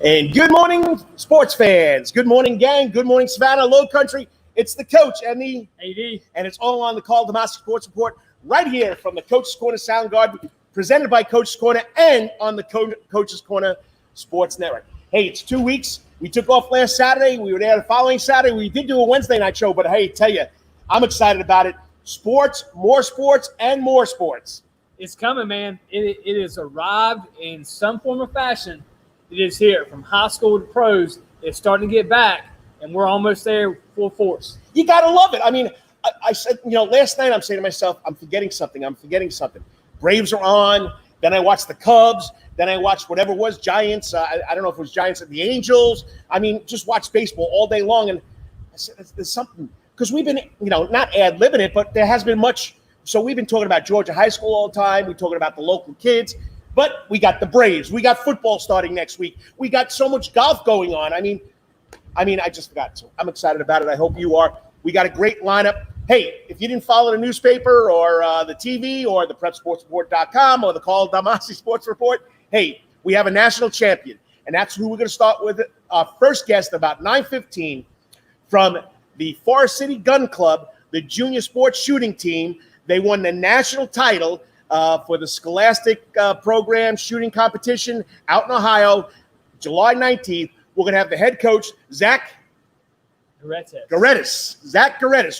And good morning, sports fans. Good morning, gang. Good morning, Savannah, Low Country. It's the coach and the AD. And it's all on the Karl DeMasi Sports Report right here from the Coach's Corner Sound Guard, presented by Coach's Corner and on the Coach's Corner Sports Network. Hey, it's 2 weeks. We took off last Saturday. We were there the following Saturday. We did do a Wednesday night show, but hey, tell you, I'm excited about it. Sports, and more sports. It's coming, man. It has arrived in some form or fashion. It is here. From high school to pros, it's starting to get back, and we're almost there full force. You got to love it. I mean, I said, last night I'm saying to myself, I'm forgetting something. Braves are on. Then I watched the Cubs. Then I watched whatever it was, Giants. I don't know if it was Giants and the Angels. I mean, just watch baseball all day long. And I said, there's something. Because we've been, not ad-libbing it, but there has been much. So we've been talking about Georgia high school all the time. We're talking about the local kids. But we got the Braves. We got football starting next week. We got so much golf going on. I mean, I just forgot. So I'm excited about it. I hope you are. We got a great lineup. Hey, if you didn't follow the newspaper or the TV or the PrepSportsReport.com or the Karl DeMasi Sports Report, hey, we have a national champion. And that's who we're going to start with. Our first guest about 9:15 from the Forest City Gun Club, the junior sports shooting team. They won the national title for the Scholastic program shooting competition out in Ohio, July 19th. We're going to have the head coach, Zach Gutierrez.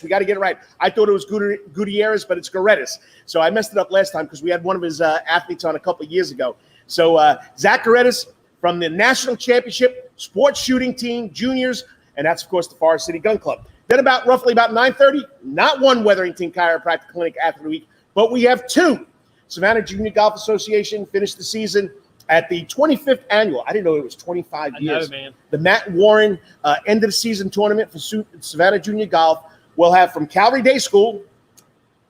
We got to get it right. I thought it was Gutierrez, but it's Gutierrez. So I messed it up last time because we had one of his athletes on a couple of years ago. So Zach Gutierrez from the national championship sports shooting team, juniors, and that's, of course, the Forest City Gun Club. Then roughly about 9:30, not one Wetherington Chiropractic Clinic Athlete of the Week, but we have two. Savannah Junior Golf Association finished the season at the 25th annual. I didn't know it was 25 years. I know, man. The Matt Warren end of the season tournament for Savannah Junior Golf will have from Calvary Day School,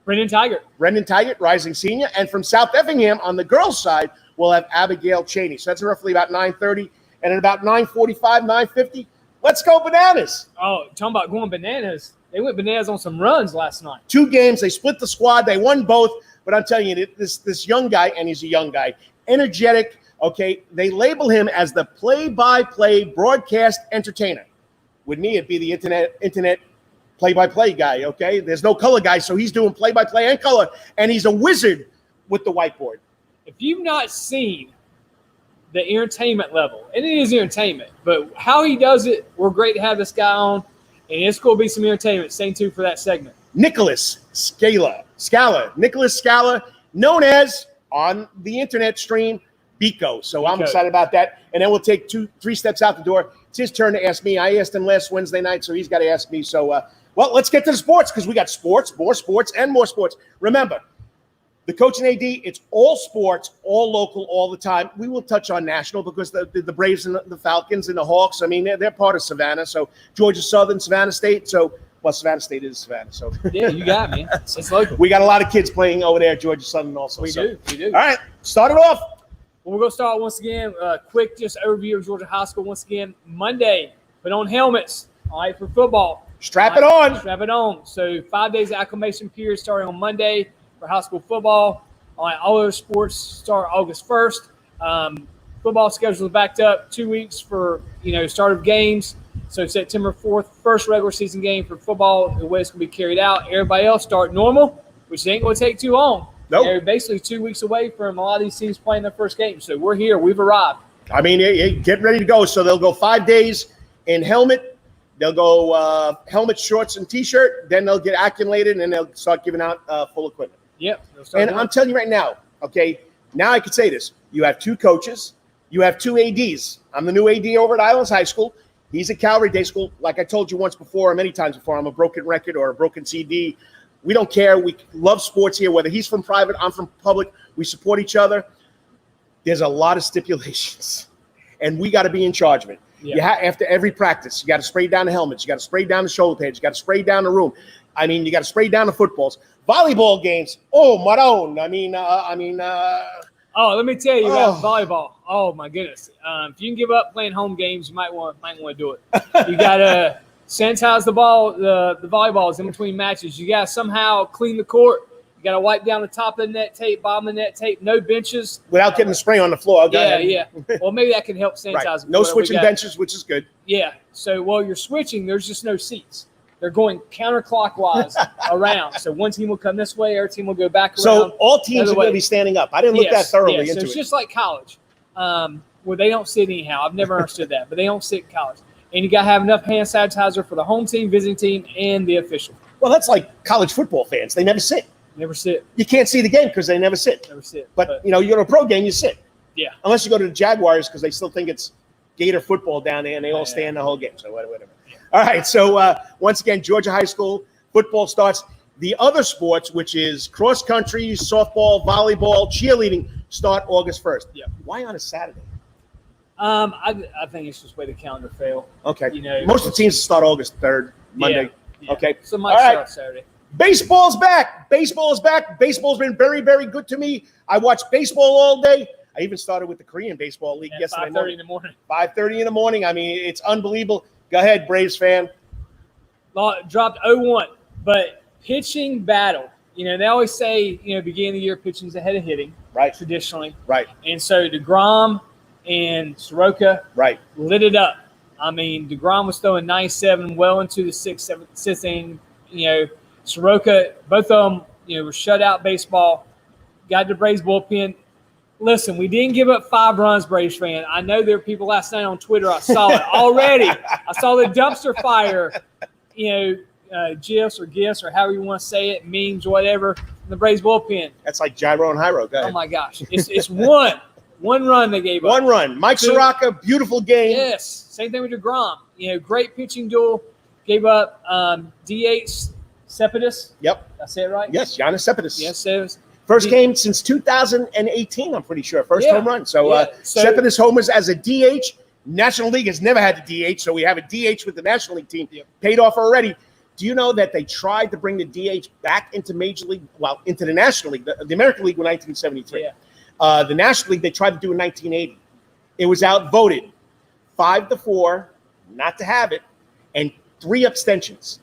Brenden Tigert, rising senior, and from South Effingham on the girls' side, we'll have Abigail Cheney. So that's roughly about 9:30, and at about 9:45, 9:50, let's go bananas. Oh, talking about going bananas. They went bananas on some runs last night. 2 games. They split the squad. They won both. But I'm telling you, this young guy, and he's a young guy, energetic. Okay, they label him as the play-by-play broadcast entertainer. With me, it'd be the internet play-by-play guy, okay? There's no color guy, so he's doing play-by-play and color, and he's a wizard with the whiteboard. If you've not seen the entertainment level, and it is entertainment, but how he does it, we're great to have this guy on, and it's going to be some entertainment. Stay tuned for that segment. Nicholas Scala, known as, on the internet stream, Bico. So I'm excited about that. And then we'll take 2-3 steps out the door. It's his turn to ask me. I asked him last Wednesday night, so he's got to ask me. So, well, let's get to the sports because we got sports, more sports, and more sports. Remember, the Coach and AD, it's all sports, all local, all the time. We will touch on national because the Braves and the Falcons and the Hawks, I mean, they're part of Savannah. So Georgia Southern, Savannah State. So, well, Savannah State is Savannah. So yeah, you got me. It's local. We got a lot of kids playing over there at Georgia Southern also. We do. All right, start it off. Well, we're going to start once again, quick just overview of Georgia High School. Once again, Monday, put on helmets, all right, for football. Strap it on. Strap it on. So 5 days of acclimation period starting on Monday for high school football. All right, all those sports start August 1st. Football schedule is backed up 2 weeks for, start of games. So September 4th, first regular season game for football, the way it's going to be carried out. Everybody else start normal, which ain't going to take too long. Nope. They're basically 2 weeks away from a lot of these teams playing their first game. So we're here. We've arrived. I mean, get ready to go. So they'll go 5 days in helmet. They'll go helmet, shorts, and T-shirt. Then they'll get acclimated, and then they'll start giving out full equipment. Yep. And I'm telling you right now, okay, now I could say this. You have 2 coaches. You have 2 ADs. I'm the new AD over at Islands High School. He's at Calvary Day School. Like I told you once before, or many times before, I'm a broken record or a broken CD. We don't care. We love sports here, whether he's from private, I'm from public. We support each other. There's a lot of stipulations, and we got to be in charge of it. Yeah. After every practice, you got to spray down the helmets. You got to spray down the shoulder pads. You got to spray down the room. I mean, you got to spray down the footballs. Volleyball games. Oh, Maron. Oh, let me tell you about volleyball. Oh, my goodness. If you can give up playing home games, you might want to do it. You got to sanitize the ball, the volleyballs in between matches. You got to somehow clean the court. You got to wipe down the top of the net tape, bottom of the net tape, no benches. Without getting the spray on the floor. Yeah. Well, maybe that can help sanitize. Right. No switching benches, which is good. Yeah. So while you're switching, there's just no seats. They're going counterclockwise around. So one team will come this way, our team will go back around. So all teams are going to be standing up. I didn't look that thoroughly into it. So it's just like college, where they don't sit anyhow. I've never understood that, but they don't sit in college. And you got to have enough hand sanitizer for the home team, visiting team, and the official. Well, that's like college football fans. They never sit. Never sit. You can't see the game because they never sit. Never sit. But you go to a pro game, you sit. Yeah. Unless you go to the Jaguars because they still think it's Gator football down there and they all stand the whole game. So whatever. Yeah. All right. So once again, Georgia High School football starts. The other sports, which is cross country, softball, volleyball, cheerleading, start August 1st. Yeah. Why on a Saturday? I think it's just the way the calendar fell. Okay. Most of the teams start August 3rd, Monday. Yeah. Okay. So might start Saturday. Baseball's back. Baseball is back. Baseball's been very, very good to me. I watched baseball all day. I even started with the Korean Baseball League yesterday morning. 5:30 in the morning. 5:30 in the morning. I mean, it's unbelievable. Go ahead, Braves fan. Dropped 0-1, but pitching battle. They always say, beginning of the year, pitching's ahead of hitting. Right. Traditionally. Right. And so DeGrom and Soroka lit it up. I mean, DeGrom was throwing 97 well into the sixth inning. Soroka, both of them, were shutout baseball. Got the Braves bullpen. Listen, we didn't give up 5 runs, Braves fan. I know there were people last night on Twitter. I saw it already. I saw the dumpster fire, GIFs or GIFs or however you want to say it, memes, whatever, in the Braves bullpen. That's like Gyro and Hyro. Go ahead. Oh, my gosh. It's one run they gave up. One run. Mike Soroka, beautiful game. Yes. Same thing with DeGrom. Great pitching duel. Gave up DH Cepedis. Yep. Did I say it right? Yes, Giannis Cepedis. Yes, Cepedis. First game since 2018, I'm pretty sure. First home run. So, so Cepedis homers as a DH. National League has never had the DH, so we have a DH with the National League team. Yep. Paid off already. Do you know that they tried to bring the DH back into Major League, into the National League, the American League in 1973. Yeah. The National League, they tried to do in 1980. It was outvoted 5-4, not to have it, and 3 abstentions.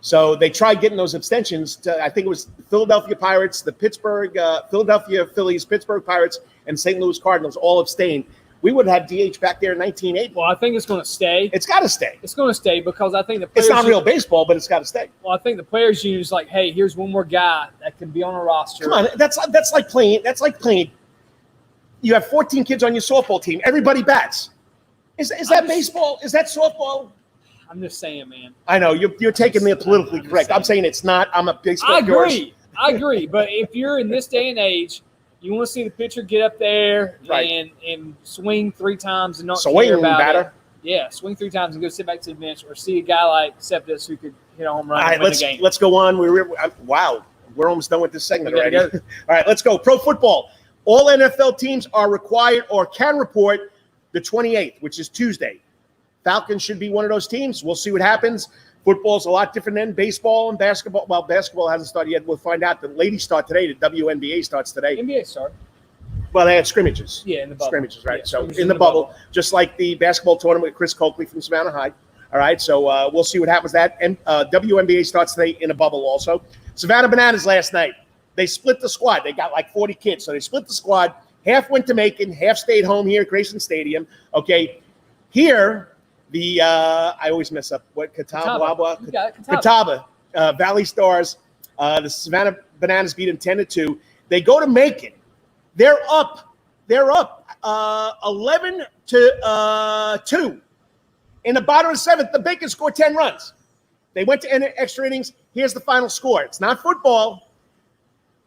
So they tried getting those abstentions to, I think it was the Philadelphia Pirates, the Philadelphia Phillies, Pittsburgh Pirates, and St. Louis Cardinals all abstained. We would have had DH back there in 1980. Well, I think it's going to stay. It's got to stay. It's going to stay because I think the players. It's not real baseball, but it's got to stay. Well, I think the players union is like, hey, here's one more guy that can be on a roster. Come on, that's like playing. That's like playing. You have 14 kids on your softball team. Everybody bats. Is that baseball? Is that softball? I'm just saying, man. I know you're taking me politically correct. I'm saying it's not. I'm a big sport. I agree. But if you're in this day and age, you want to see the pitcher get up there and swing 3 times and not care about it. Yeah, swing 3 times and go sit back to the bench, or see a guy like Cepedis who could hit a home run and win the game. Let's go on. Wow, we're almost done with this segment already. All right, let's go. Pro football. All NFL teams are required or can report the 28th, which is Tuesday. Falcons should be one of those teams. We'll see what happens. Football's a lot different than baseball and basketball. Well, basketball hasn't started yet. We'll find out. The ladies start today. The WNBA starts today. NBA start. Well, they had scrimmages. Yeah, in the bubble. Scrimmages, right? Yeah, so in the bubble, just like the basketball tournament with Chris Coakley from Savannah High. All right, so we'll see what happens. That and WNBA starts today in a bubble also. Savannah Bananas last night. They split the squad. They got like 40 kids, so they split the squad. Half went to Macon, half stayed home here at Grayson Stadium. Okay, here. I always mess up. What Catawba Valley Stars. The Savannah Bananas beat them 10-2. They go to Macon. They're up 11-2. In the bottom of the 7th, the Bacon scored 10 runs. They went to extra innings. Here's the final score. It's not football.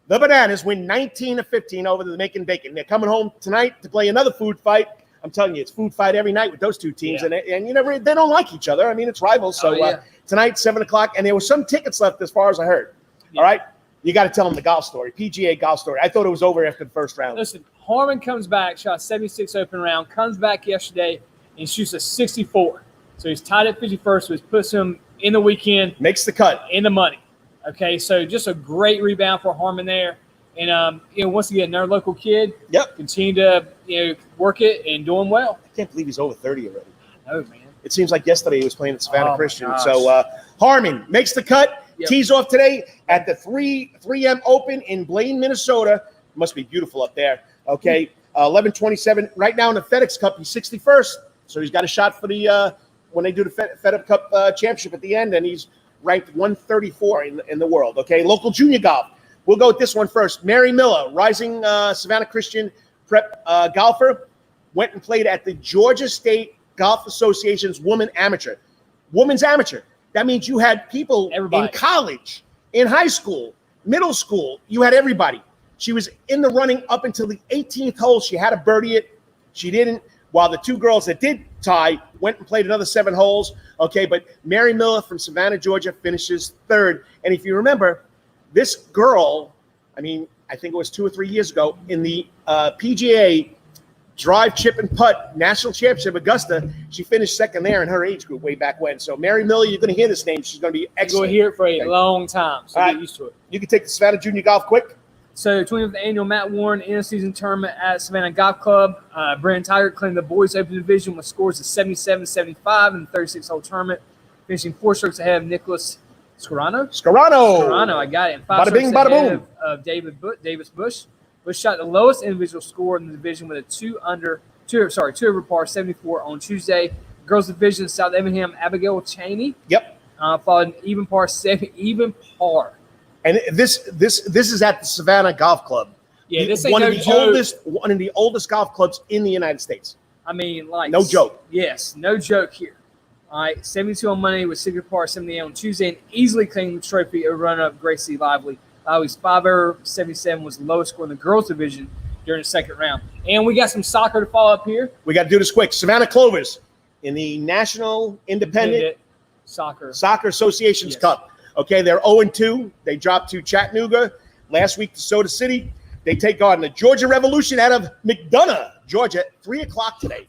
The Bananas win 19-15 over the Macon Bacon. They're coming home tonight to play another food fight. I'm telling you, it's food fight every night with those two teams, and they don't like each other. I mean, it's rivals. So tonight, 7:00, and there were some tickets left as far as I heard. Yeah. All right, you got to tell them the golf story, PGA golf story. I thought it was over after the first round. Listen, Harmon comes back, shot 76 open round, comes back yesterday and shoots a 64. So he's tied at 51st, which puts him in the weekend. Makes the cut. In the money. Okay, so just a great rebound for Harmon there. And, once again, another local kid. Yep. Continue to, work it and doing well. I can't believe he's over 30 already. I know, man. It seems like yesterday he was playing at Savannah Christian. Gosh. So Harmon makes the cut. Yep. Tees off today at the 3M Open in Blaine, Minnesota. Must be beautiful up there. Okay, 11:27. Right now in the FedEx Cup, he's 61st, so he's got a shot for the when they do the FedEx Cup championship at the end, and he's ranked 134 in the world. Okay, local junior golf. We'll go with this one first. Mary Miller, rising Savannah Christian prep golfer, went and played at the Georgia State Golf Association's Women's Amateur. That means you had people in college, in high school, middle school. You had everybody. She was in the running up until the 18th hole. She had to birdie it. She didn't. While the two girls that did tie went and played another 7 holes. Okay, but Mary Miller from Savannah, Georgia, finishes 3rd. And if you remember, this girl, I think it was 2 or 3 years ago, in the PGA Drive, Chip, and Putt National Championship, Augusta, she finished 2nd there in her age group way back when. So Mary Miller, you're going to hear this name. She's going to be excellent. You're going to hear it for a long time, so get used to it. You can take the Savannah Junior Golf quick. So 20th Annual Matt Warren Interseason Tournament at Savannah Golf Club. Brenden Tigert claimed the boys' open division with scores of 77-75 in the 36-hole tournament, finishing 4 strokes ahead of Nicholas Scarano, I got it. And 5 strokes ahead of Davis Bush. Bush shot the lowest individual score in the division with a 2 over par 74 on Tuesday. Girls division, South Effingham, Abigail Cheney. Yep. Followed an even par. And this is at the Savannah Golf Club. Yeah, this ain't one of the oldest golf clubs in the United States. No joke. Yes, no joke here. All right, 72 on Monday with 6 par 78 on Tuesday, and easily claimed the trophy over runner-up Gracie Whitley. Whitley's 5 over 77 was the lowest score in the girls division during the second round. And we got some soccer to follow up here. We got to do this quick. Savannah Clovers in the National Independent Soccer Association's Cup. Okay, they're 0-2. They dropped to Chattanooga last week to Soda City. They take on the Georgia Revolution out of McDonough, Georgia, at 3 o'clock today.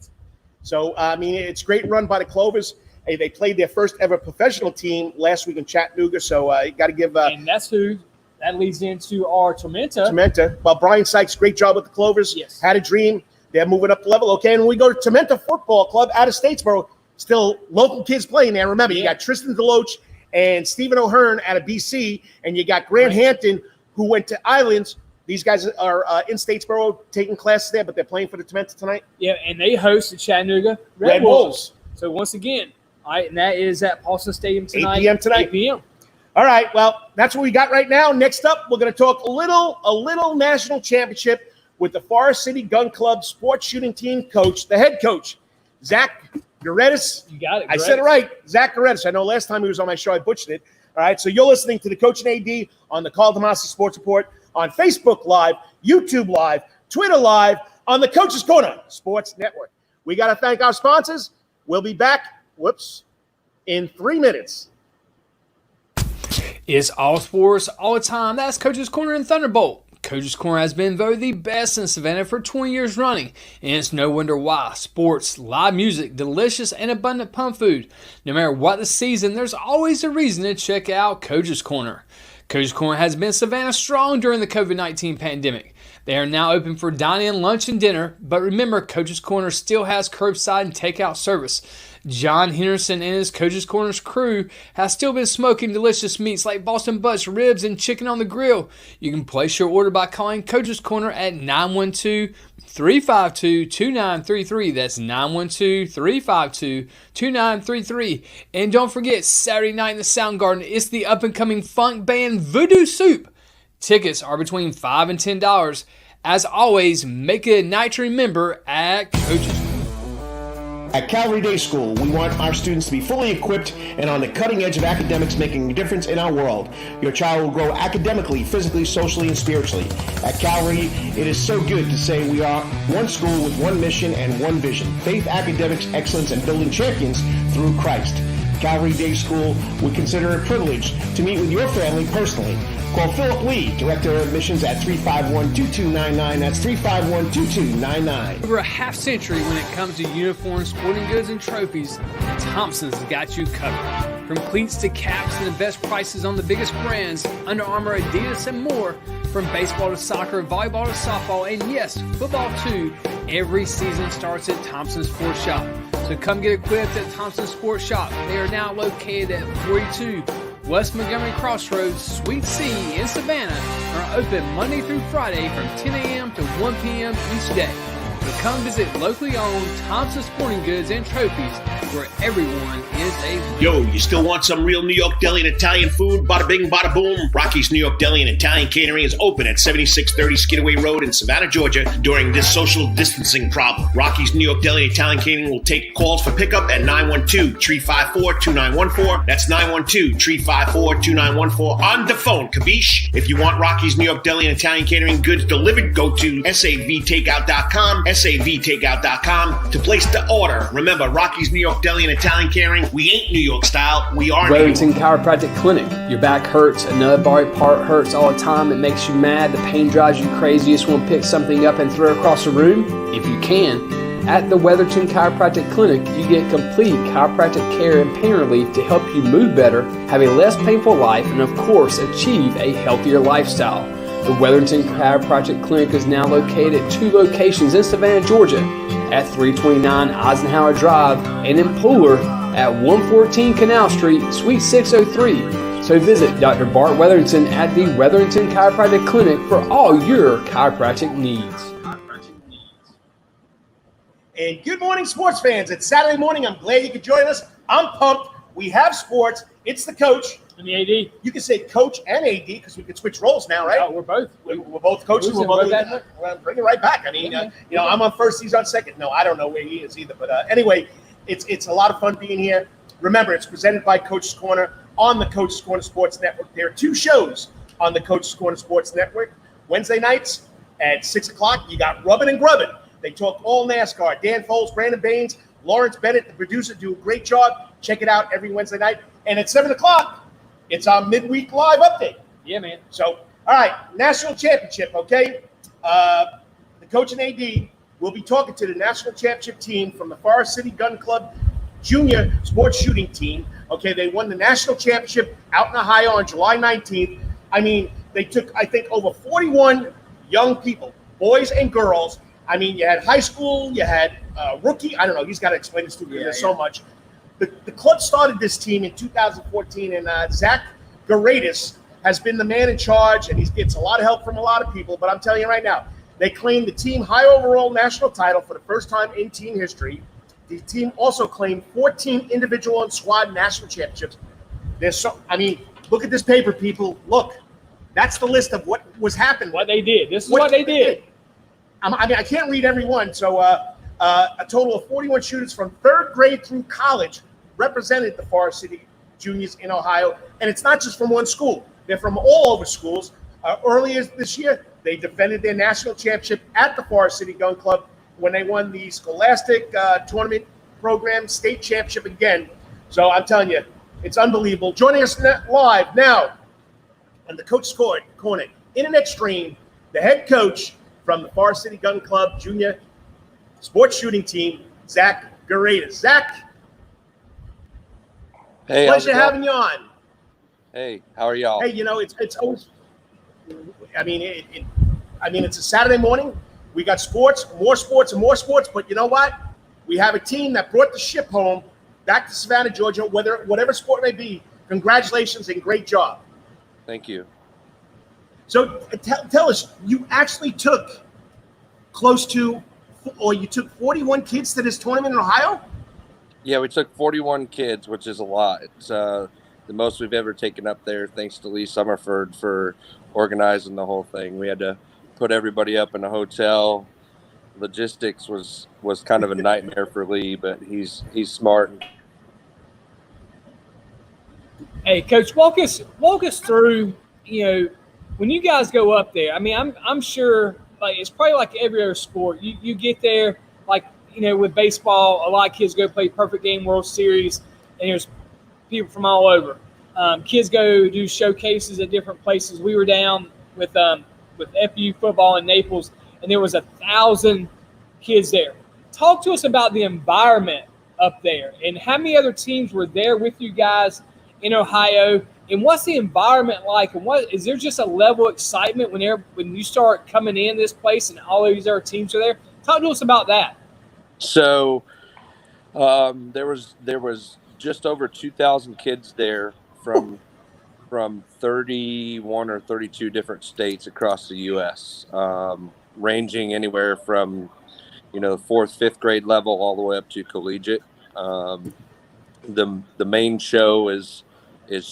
So, it's a great run by the Clovers. Hey, they played their first ever professional team last week in Chattanooga, so you got to give and that's who that leads into our Tormenta. Well, Brian Sykes, great job with the Clovers. Yes. Had a dream. They're moving up the level. Okay, and we go to Tormenta Football Club out of Statesboro. Still local kids playing there. Remember, you got Tristan Deloach and Stephen O'Hearn out of BC, and you got Grant Hampton, who went to Islands. These guys are in Statesboro taking classes there, but they're playing for the Tormenta tonight. Yeah, and they host the Chattanooga Red Bulls. So once again, all right, and that is at Paulson Stadium tonight. 8 p.m. tonight. 8 p.m. All right, well, that's what we got right now. Next up, we're going to talk a little national championship with the Forest City Gun Club sports shooting team coach, the head coach, Zach Gutierrez. You got it. I said it right. Zach Gutierrez. I know last time he was on my show, I butchered it. All right, so you're listening to the Coach and AD on the Karl DeMasi Sports Report on Facebook Live, YouTube Live, Twitter Live, on the Coach's Corner Sports Network. We got to thank our sponsors. We'll be back, in 3 minutes. It's all sports, all the time. That's Coach's Corner and Thunderbolt. Coach's Corner has been voted the best in Savannah for 20 years running, and it's no wonder why. Sports, live music, delicious and abundant pump food. No matter what the season, there's always a reason to check out Coach's Corner. Coach's Corner has been Savannah strong during the COVID-19 pandemic. They are now open for dine-in, lunch, and dinner, but remember, Coach's Corner still has curbside and takeout service. John Henderson and his Coach's Corner's crew have still been smoking delicious meats like Boston butts, ribs, and chicken on the grill. You can place your order by calling Coach's Corner at 912-352-2933. That's 912-352-2933. And don't forget, Saturday night in the Soundgarden, it's the up-and-coming funk band Voodoo Soup. Tickets are between $5 and $10. As always, make it a night to remember at Coach's. At Calvary Day School, we want our students to be fully equipped and on the cutting edge of academics, making a difference in our world. Your child will grow academically, physically, socially, and spiritually. At Calvary, it is so good to say we are one school with one mission and one vision: faith, academics, excellence, and building champions through Christ. Calvary Day School would consider it a privilege to meet with your family personally. Call Philip Lee, Director of Admissions, at 351-2299. That's 351-2299. Over a half century when it comes to uniforms, sporting goods, and trophies, Thompson's has got you covered. From cleats to caps and the best prices on the biggest brands, Under Armour, Adidas, and more. From baseball to soccer, volleyball to softball, and yes, football too. Every season starts at Thompson Sports Shop. So come get equipped at Thompson Sports Shop. They are now located at West Montgomery Crossroads, Suite C in Savannah are open Monday through Friday from 10 a.m. to 1 p.m. each day. So come visit locally owned Thompson Sporting Goods and Trophies, where everyone is a winner. Yo, you still want some real New York deli and Italian food? Bada bing, bada boom. Rocky's New York Deli and Italian Catering is open at 7630 Skidaway Road in Savannah, Georgia during this social distancing problem. Rocky's New York Deli and Italian Catering will take calls for pickup at 912-354-2914. That's 912-354-2914 on the phone, capiche? If you want Rocky's New York Deli and Italian Catering goods delivered, go to savtakeout.com, savtakeout.com to place the order. Remember, Rocky's New York Deli and Italian Catering, we ain't New York style, we are Wetherington New York. Chiropractic Clinic. Your back hurts, another body part hurts all the time. It makes you mad. The pain drives you crazy. You just want to pick something up and throw it across the room. If you can, at the Wetherington Chiropractic Clinic, you get complete chiropractic care and pain relief to help you move better, have a less painful life, and of course, achieve a healthier lifestyle. The Wetherington Chiropractic Clinic is now located at 2 locations in Savannah, Georgia, at 329 Eisenhower Drive and in Pooler at 114 Canal Street, Suite 603. So visit Dr. Bart Wetherington at the Wetherington Chiropractic Clinic for all your chiropractic needs. And good morning, sports fans. It's Saturday morning. I'm glad you could join us. I'm pumped. We have sports. It's the coach. And the AD. You can say coach and AD because we could switch roles now, right? Oh, we're both. We're both coaches. We're both bring it right back. I mean, I'm on first, he's on second. No, I don't know where he is either. But anyway, it's a lot of fun being here. Remember, it's presented by Coach's Corner on the Coach's Corner Sports Network. There are 2 shows on the Coach's Corner Sports Network. Wednesday nights at 6 o'clock, you got Rubbin' and Grubbin'. They talk all NASCAR. Dan Foles, Brandon Baines, Lawrence Bennett, the producer, do a great job. Check it out every Wednesday night. And at 7 o'clock, it's our midweek live update. Yeah, man. So, all right, national championship, okay? The coach and AD will be talking to the national championship team from the Forest City Gun Club Junior Sports Shooting Team. Okay, they won the national championship out in Ohio on July 19th. I mean, they took, I think, over 41 young people, boys and girls. I mean, you had high school, you had rookie. I don't know. He's got to explain this to me. There's so much. The club started this team in 2014, and Zach Gutierrez has been the man in charge, and he gets a lot of help from a lot of people. But I'm telling you right now, they claimed the team high overall national title for the first time in team history. The team also claimed 14 individual and squad national championships. Look at this paper, people. Look, that's the list of what was happening. What they did. This is what they did. I can't read every one. So a total of 41 shooters from 3rd grade through college represented the Forest City Juniors in Ohio. And it's not just from one school. They're from all over schools. Earlier this year, they defended their national championship at the Forest City Gun Club when they won the Scholastic Tournament Program State Championship again. So I'm telling you, it's unbelievable. Joining us live now on the Coach's Corner, Internet Stream, the head coach from the Forest City Gun Club Junior Sports Shooting Team, Zach Gutierrez. Zach, hey, pleasure having you on. Hey, how are y'all? Hey, it's always. It's a Saturday morning. We got sports, and more sports. But you know what? We have a team that brought the ship home back to Savannah, Georgia. Whatever sport it may be, congratulations and great job. Thank you. So tell us, you actually took you took 41 kids to this tournament in Ohio? Yeah, we took 41 kids, which is a lot. It's the most we've ever taken up there, thanks to Lee Summerford for organizing the whole thing. We had to put everybody up in a hotel. Logistics was kind of a nightmare for Lee, but he's smart. Hey, Coach, walk us through, when you guys go up there. I mean, I'm sure it's probably like every other sport. You get there, with baseball, a lot of kids go play Perfect Game World Series, and there's people from all over. Kids go do showcases at different places. We were down with FU football in Naples, and there was 1,000 kids there. Talk to us about the environment up there, and how many other teams were there with you guys in Ohio, and what's the environment like, and what is there just a level of excitement when you start coming in this place and all of these other teams are there? Talk to us about that. So there was just over 2,000 kids there from from 31 or 32 different states across the U.S., ranging anywhere from, the 4th, 5th grade level all the way up to collegiate. The main show is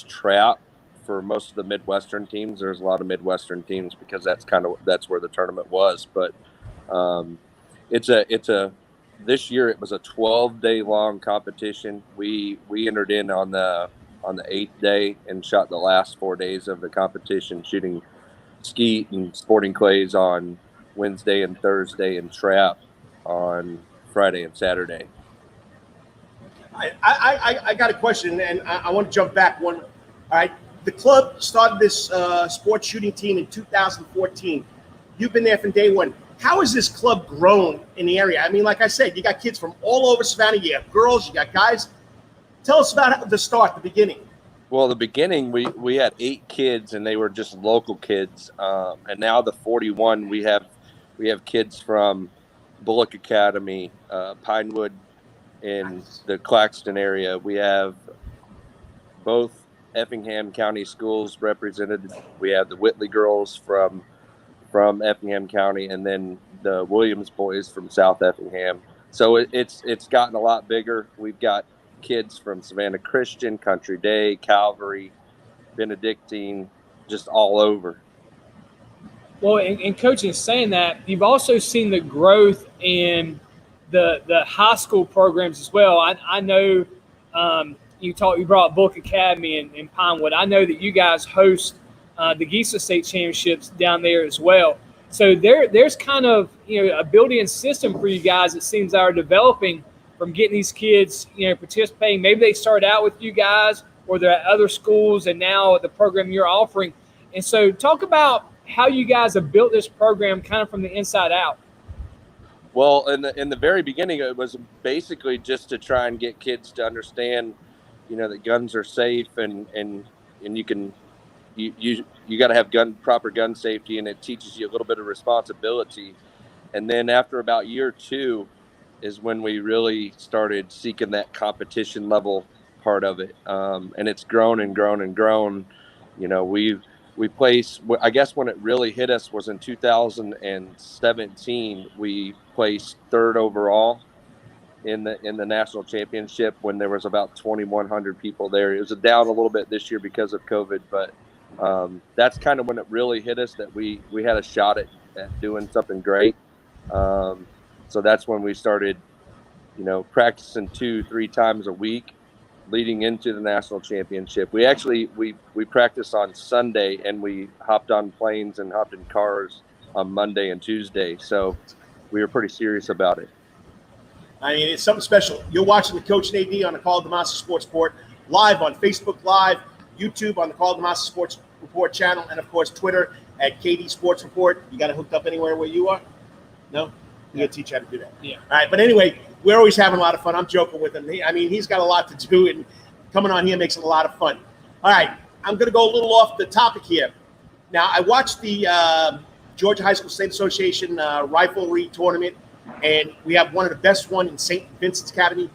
trap for most of the Midwestern teams. There's a lot of Midwestern teams because that's where the tournament was. But this year it was a 12-day long competition. We entered in on the 8th day and shot the last 4 days of the competition, shooting skeet and sporting clays on Wednesday and Thursday and trap on Friday and Saturday. I got a question, and I want to jump back one. All right, the club started this sports shooting team in 2014. You've been there from day one. How has this club grown in the area? I mean, like I said, you got kids from all over Savannah. You have girls, you got guys. Tell us about the start, the beginning. Well, the beginning, we had 8 kids, and they were just local kids. And now the 41, we have kids from Bullock Academy, Pinewood, in the Claxton area. We have both Effingham County schools represented. We have the Whitley girls from Effingham County, and then the Williams boys from South Effingham. So it's gotten a lot bigger. We've got kids from Savannah Christian, Country Day, Calvary, Benedictine, just all over. Well, and coaching, saying that, you've also seen the growth in the high school programs as well. I know you brought up Bullock Academy and Pinewood. I know that you guys host the Geisa State Championships down there as well. So there's kind of a built-in system for you guys, it seems, that are developing from getting these kids participating. Maybe they start out with you guys, or they're at other schools, and now the program you're offering. And so talk about how you guys have built this program kind of from the inside out. Well, in the very beginning, it was basically just to try and get kids to understand, that guns are safe, and you got to have proper gun safety, and it teaches you a little bit of responsibility. And then after about year 2 is when we really started seeking that competition level part of it, and it's grown and grown and grown. We placed, I guess when it really hit us was in 2017. We placed 3rd overall in the national championship when there was about 2,100 people there. It was down a little bit this year because of COVID, but that's kind of when it really hit us that we had a shot at doing something great. So that's when we started, practicing 2-3 times a week leading into the national championship. We actually, we practiced on Sunday, and we hopped on planes and hopped in cars on Monday and Tuesday. So we were pretty serious about it. I mean, it's something special. You're watching the Coach and AD on the Karl DeMasi Sports Report, live on Facebook Live, YouTube on the Karl DeMasi Sports Report channel, and, of course, Twitter at KD Sports Report. You got it hooked up anywhere where you are? No? You got to teach how to do that. Yeah. All right. But anyway, we're always having a lot of fun. I'm joking with him. He's got a lot to do, and coming on here makes it a lot of fun. All right. I'm going to go a little off the topic here. Now, I watched the Georgia High School State Association riflery tournament, and we have one of the best one in St. Vincent's Academy.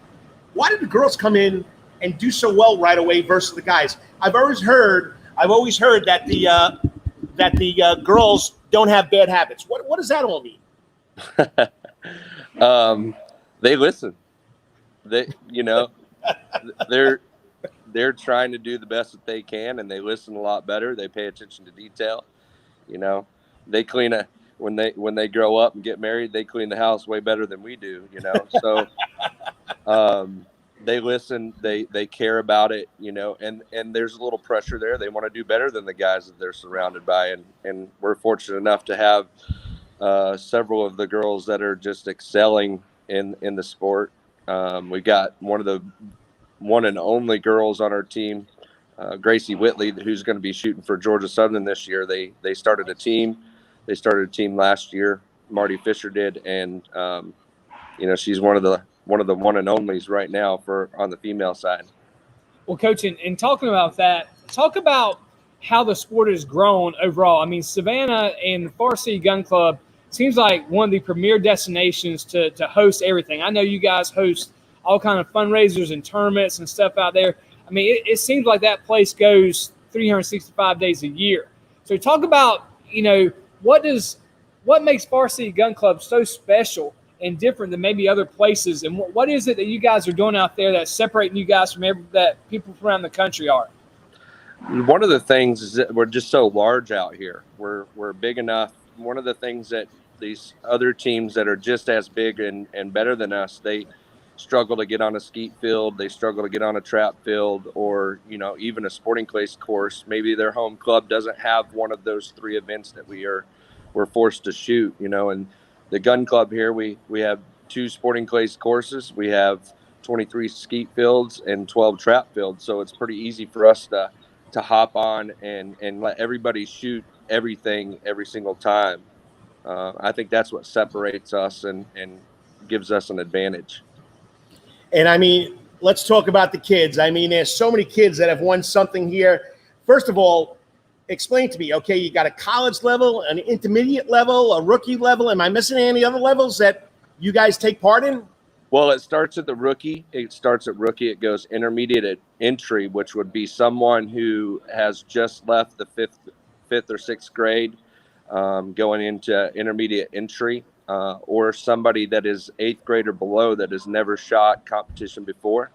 Why did the girls come in and do so well right away versus the guys? I've always heard that the girls don't have bad habits. What does that all mean? They listen. They're trying to do the best that they can, and they listen a lot better. They pay attention to detail. They clean when they grow up and get married, they clean the house way better than we do. So they listen. They care about it. And there's a little pressure there. They want to do better than the guys that they're surrounded by, and we're fortunate enough to have several of the girls that are just excelling in the sport. We got one and only girls on our team, Gracie Whitley, who's going to be shooting for Georgia Southern this year. They started a team. They started a team last year. Marty Fisher did, and she's one of the one and onlys right now on the female side. Well, Coach, and talking about that, talk about how the sport has grown overall. I mean, Savannah and the Far City Gun Club seems like one of the premier destinations to host everything. I know you guys host all kind of fundraisers and tournaments and stuff out there. I mean, it seems like that place goes 365 days a year. So talk about, what makes Varsity Gun Club so special and different than maybe other places, and what is it that you guys are doing out there that's separating you guys from that people from around the country are? One of the things is that we're just so large out here. We're big enough. One of the things that these other teams that are just as big and better than us, they struggle to get on a skeet field. They struggle to get on a trap field, or, even a sporting clays course. Maybe their home club doesn't have one of those 3 events that we're forced to shoot, and the gun club here, we have 2 sporting clays courses. We have 23 skeet fields and 12 trap fields. So it's pretty easy for us to hop on and let everybody shoot everything every single time. I think that's what separates us and gives us an advantage. And I mean, let's talk about the kids. I mean, there's so many kids that have won something here. First of all, explain to me, okay, you got a college level, an intermediate level, a rookie level. Am I missing any other levels that you guys take part in? Well, it starts at the rookie. It starts at rookie. It goes intermediate at entry, which would be someone who has just left the fifth or sixth grade, going into intermediate entry, or somebody that is 8th grade or below that has never shot competition before.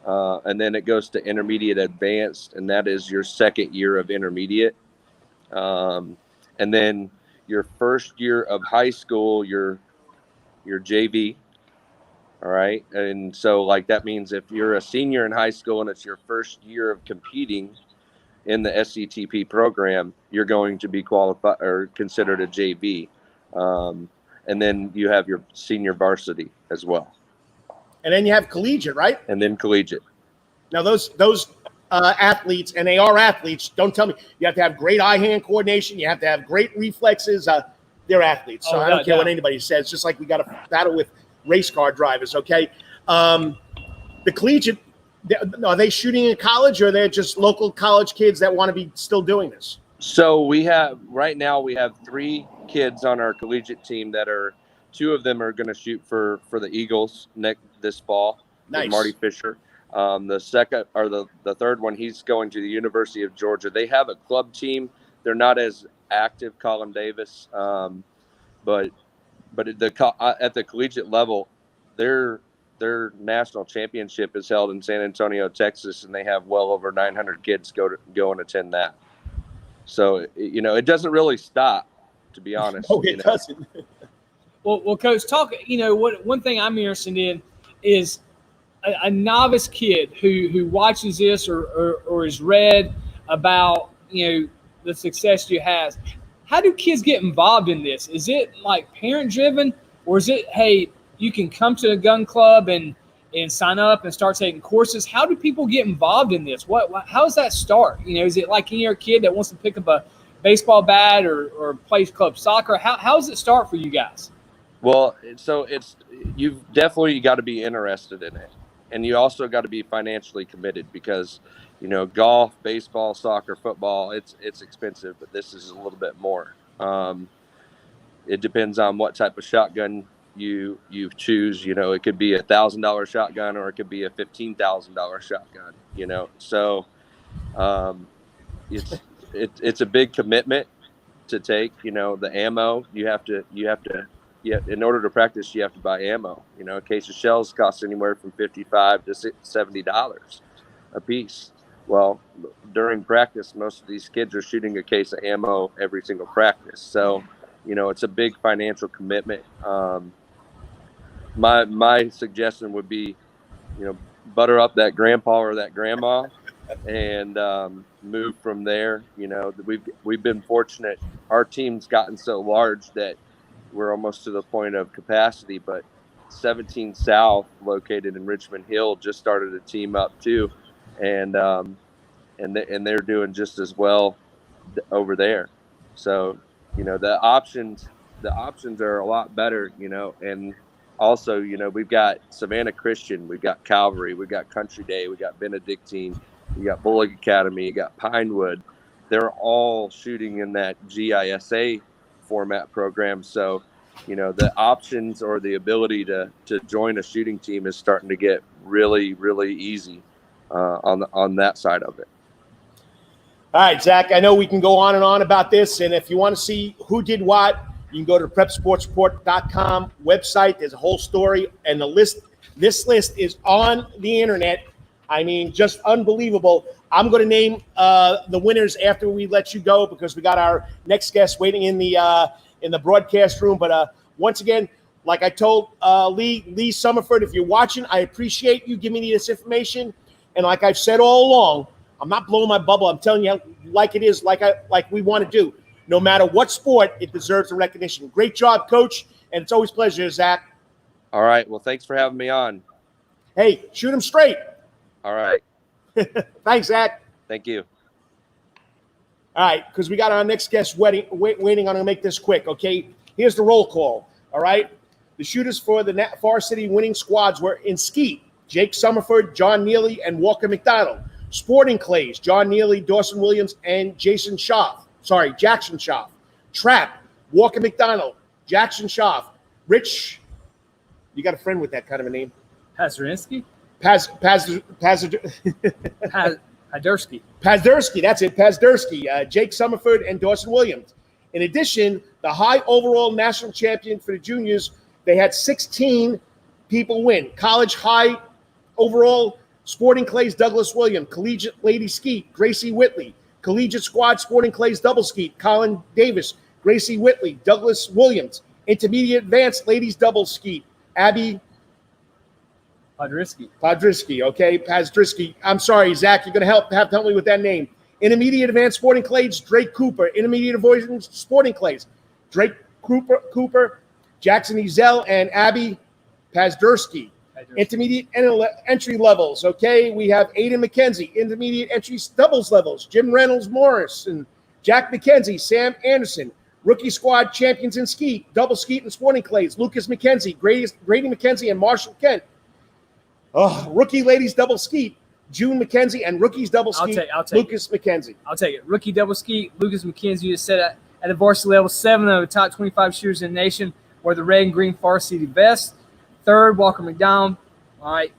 And then it goes to intermediate advanced, and that is your 2nd year of intermediate. And then your 1st year of high school, your JV. All right. And so that means if you're a senior in high school and it's your 1st year of competing in the SCTP program, you're going to be qualified or considered a JV. And then you have your senior varsity as well. And then you have collegiate, right? And then collegiate. Now those athletes, and they are athletes, don't tell me you have to have great eye-hand coordination. You have to have great reflexes. They're athletes. So I don't care what anybody says. Just like we got a battle with race car drivers, okay? The collegiate, are they shooting in college, or they're just local college kids that want to be still doing this? So right now we have 3 kids on our collegiate team that are, 2 of them are going to shoot for the Eagles this fall. Nice. Marty Fisher. The second, or the third one, he's going to the University of Georgia. They have a club team. They're not as active, Colin Davis, but at the collegiate level, their national championship is held in San Antonio, Texas, and they have well over 900 kids go and attend that. So it doesn't really stop, to be honest. Oh, it doesn't. Well, Coach, talk. One thing I'm interested in is a novice kid who watches this or has read about the success you have. How do kids get involved in this? Is it parent driven, or is it, hey, you can come to a gun club and sign up and start taking courses? How do people get involved in this? How does that start? Is it like any other kid that wants to pick up a baseball bat or play club soccer? How does it start for you guys? Well, so you've definitely got to be interested in it, and you also got to be financially committed, because golf, baseball, soccer, football, it's expensive, but this is a little bit more. It depends on what type of shotgun you choose. It could be $1,000 shotgun, or it could be a $15,000 shotgun. So it's a big commitment to take. The ammo, you have to in order to practice, you have to buy ammo. A case of shells costs anywhere from $55 to $70 a piece. Well, during practice, most of these kids are shooting a case of ammo every single practice. So, it's a big financial commitment. My suggestion would be, butter up that grandpa or that grandma and move from there. We've been fortunate. Our team's gotten so large that we're almost to the point of capacity, but 17 South, located in Richmond Hill, just started a team up too. And they're doing just as well over there. So, the options are a lot better, and also, we've got Savannah Christian, we've got Calvary, we've got Country Day, we got Benedictine, we got Bullock Academy, you got Pinewood. They're all shooting in that GISA format program. So, the options or the ability to join a shooting team is starting to get really, really easy on that side of it. All right, Zach, I know we can go on and on about this, and if you want to see who did what, you can go to the prepsportsreport.com website. There's a whole story, and this list is on the internet. I mean, just unbelievable. I'm going to name the winners after we let you go because we got our next guest waiting in the broadcast room. But once again, like I told Lee Summerford, if you're watching, I appreciate you giving me this information. And like I've said all along, I'm not blowing my bubble. I'm telling you like it is, like we want to do. No matter what sport, it deserves the recognition. Great job, Coach, and it's always a pleasure, Zach. All right. Well, thanks for having me on. Hey, shoot him straight. All right. Thanks, Zach. Thank you. All right, because we got our next guest waiting. I'm going to make this quick, okay? Here's the roll call, all right? The shooters for the varsity winning squads were in skeet: Jake Summerford, John Neely, and Walker McDonald. Sporting clays: John Neely, Dawson Williams, and Jackson Schaff. Trap: Walker McDonald, Jackson Schaff. Rich, you got a friend with that kind of a name? Pazurinsky? Pazdursky. That's it. Pazdursky, Jake Summerford, and Dawson Williams. In addition, the high overall national champion for the juniors, they had 16 people win. College high overall sporting clays: Douglas Williams. Collegiate lady skeet: Gracie Whitley. Collegiate squad sporting clays double skeet: Colin Davis, Gracie Whitley, Douglas Williams. Intermediate advanced ladies double skeet: Abby Podrisky, okay, Pazdrisky. I'm sorry, Zach, you're going to have to help me with that name. Intermediate advanced sporting clays: Drake Cooper. Intermediate avoidance sporting clays: Drake Cooper, Jackson Ezel, and Abby Pazdursky. Intermediate entry levels, okay, we have Aiden McKenzie. Intermediate entry doubles levels: Jim Reynolds Morris and Jack McKenzie, Sam Anderson. Rookie squad champions in skeet, double skeet and sporting clays: Lucas McKenzie, Grady McKenzie, and Marshall Kent. Rookie ladies double skeet: June McKenzie, and rookies double skeet: Lucas McKenzie. I'll take it. Rookie double skeet: Lucas McKenzie is set at the varsity level, 7 of the top 25 shooters in the nation, wear the red and green varsity vest. Third, Walker McDonald. All right.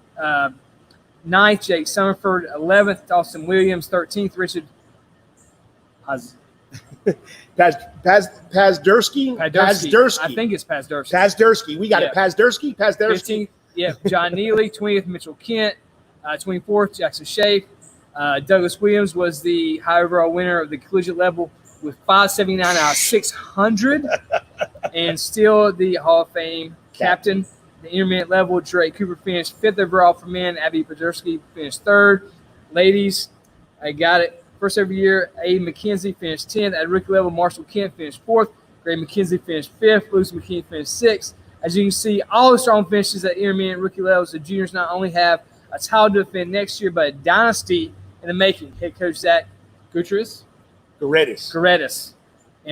9th, Jake Summerford. 11th, Thompson Williams. 13th, Richard Pazdursky. I think it's Pazdursky. Pazdursky. We got it. Pazdursky. 15th, John Neely. 20th, Mitchell Kent. 24th, Jackson Schaaf. Douglas Williams was the high overall winner of the collegiate level with 579 out of 600. And still the Hall of Fame captain. The intermediate level, Drake Cooper finished 5th overall for men. Abby Podrisky finished 3rd. Ladies, I got it. First every year, Aiden McKenzie finished 10th. At rookie level, Marshall Kent finished 4th. Grady McKenzie finished 5th. Lucy McKenzie finished 6th. As you can see, all the strong finishes at intermediate and rookie levels. The juniors not only have a title to defend next year, but a dynasty in the making. Head coach Zach Gutierrez. And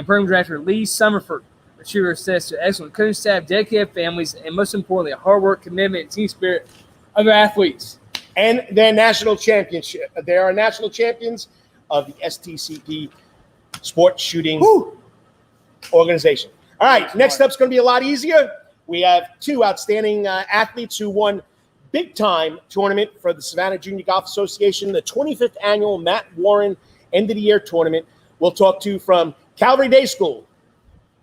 program director Lee Summerford. The cheer says to excellent coaching staff, dedicated families, and most importantly, hard work, commitment, and team spirit of their athletes. And their national championship. They are national champions of the STCP Sports Shooting Organization. All right, next up is going to be a lot easier. We have 2 outstanding athletes who won big-time tournament for the Savannah Junior Golf Association, the 25th annual Matt Warren end-of-the-year tournament. We'll talk to from Calvary Day School,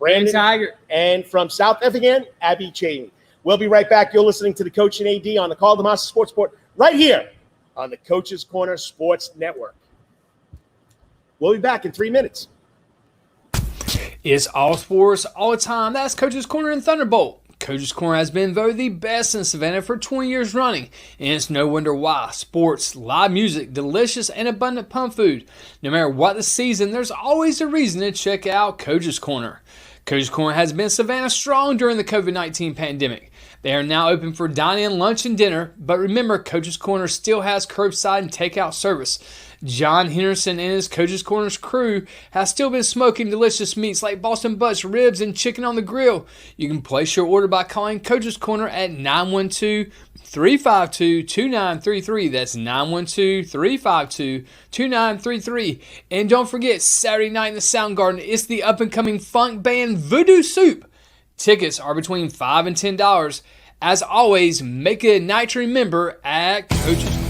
Brenden Tigert, and from South Effingham, Abby Cheney. We'll be right back. You're listening to the Coach and AD on the Karl DeMasi Sports Report right here on the Coach's Corner Sports Network. We'll be back in 3 minutes. It's all sports, all the time. That's Coach's Corner and Thunderbolt. Coach's Corner has been voted the best in Savannah for 20 years running, and it's no wonder why. Sports, live music, delicious and abundant pump food. No matter what the season, there's always a reason to check out Coach's Corner. Coach's Corner has been Savannah strong during the COVID-19 pandemic. They are now open for dine-in, lunch, and dinner, but remember, Coach's Corner still has curbside and takeout service. John Henderson and his Coach's Corner's crew have still been smoking delicious meats like Boston butts, ribs, and chicken on the grill. You can place your order by calling Coach's Corner at 912-352-2933. That's 912-352-2933. And don't forget, Saturday night in the Sound Garden, it's the up-and-coming funk band Voodoo Soup. Tickets are between $5 and $10. As always, make it a night to remember at Coach's Corner.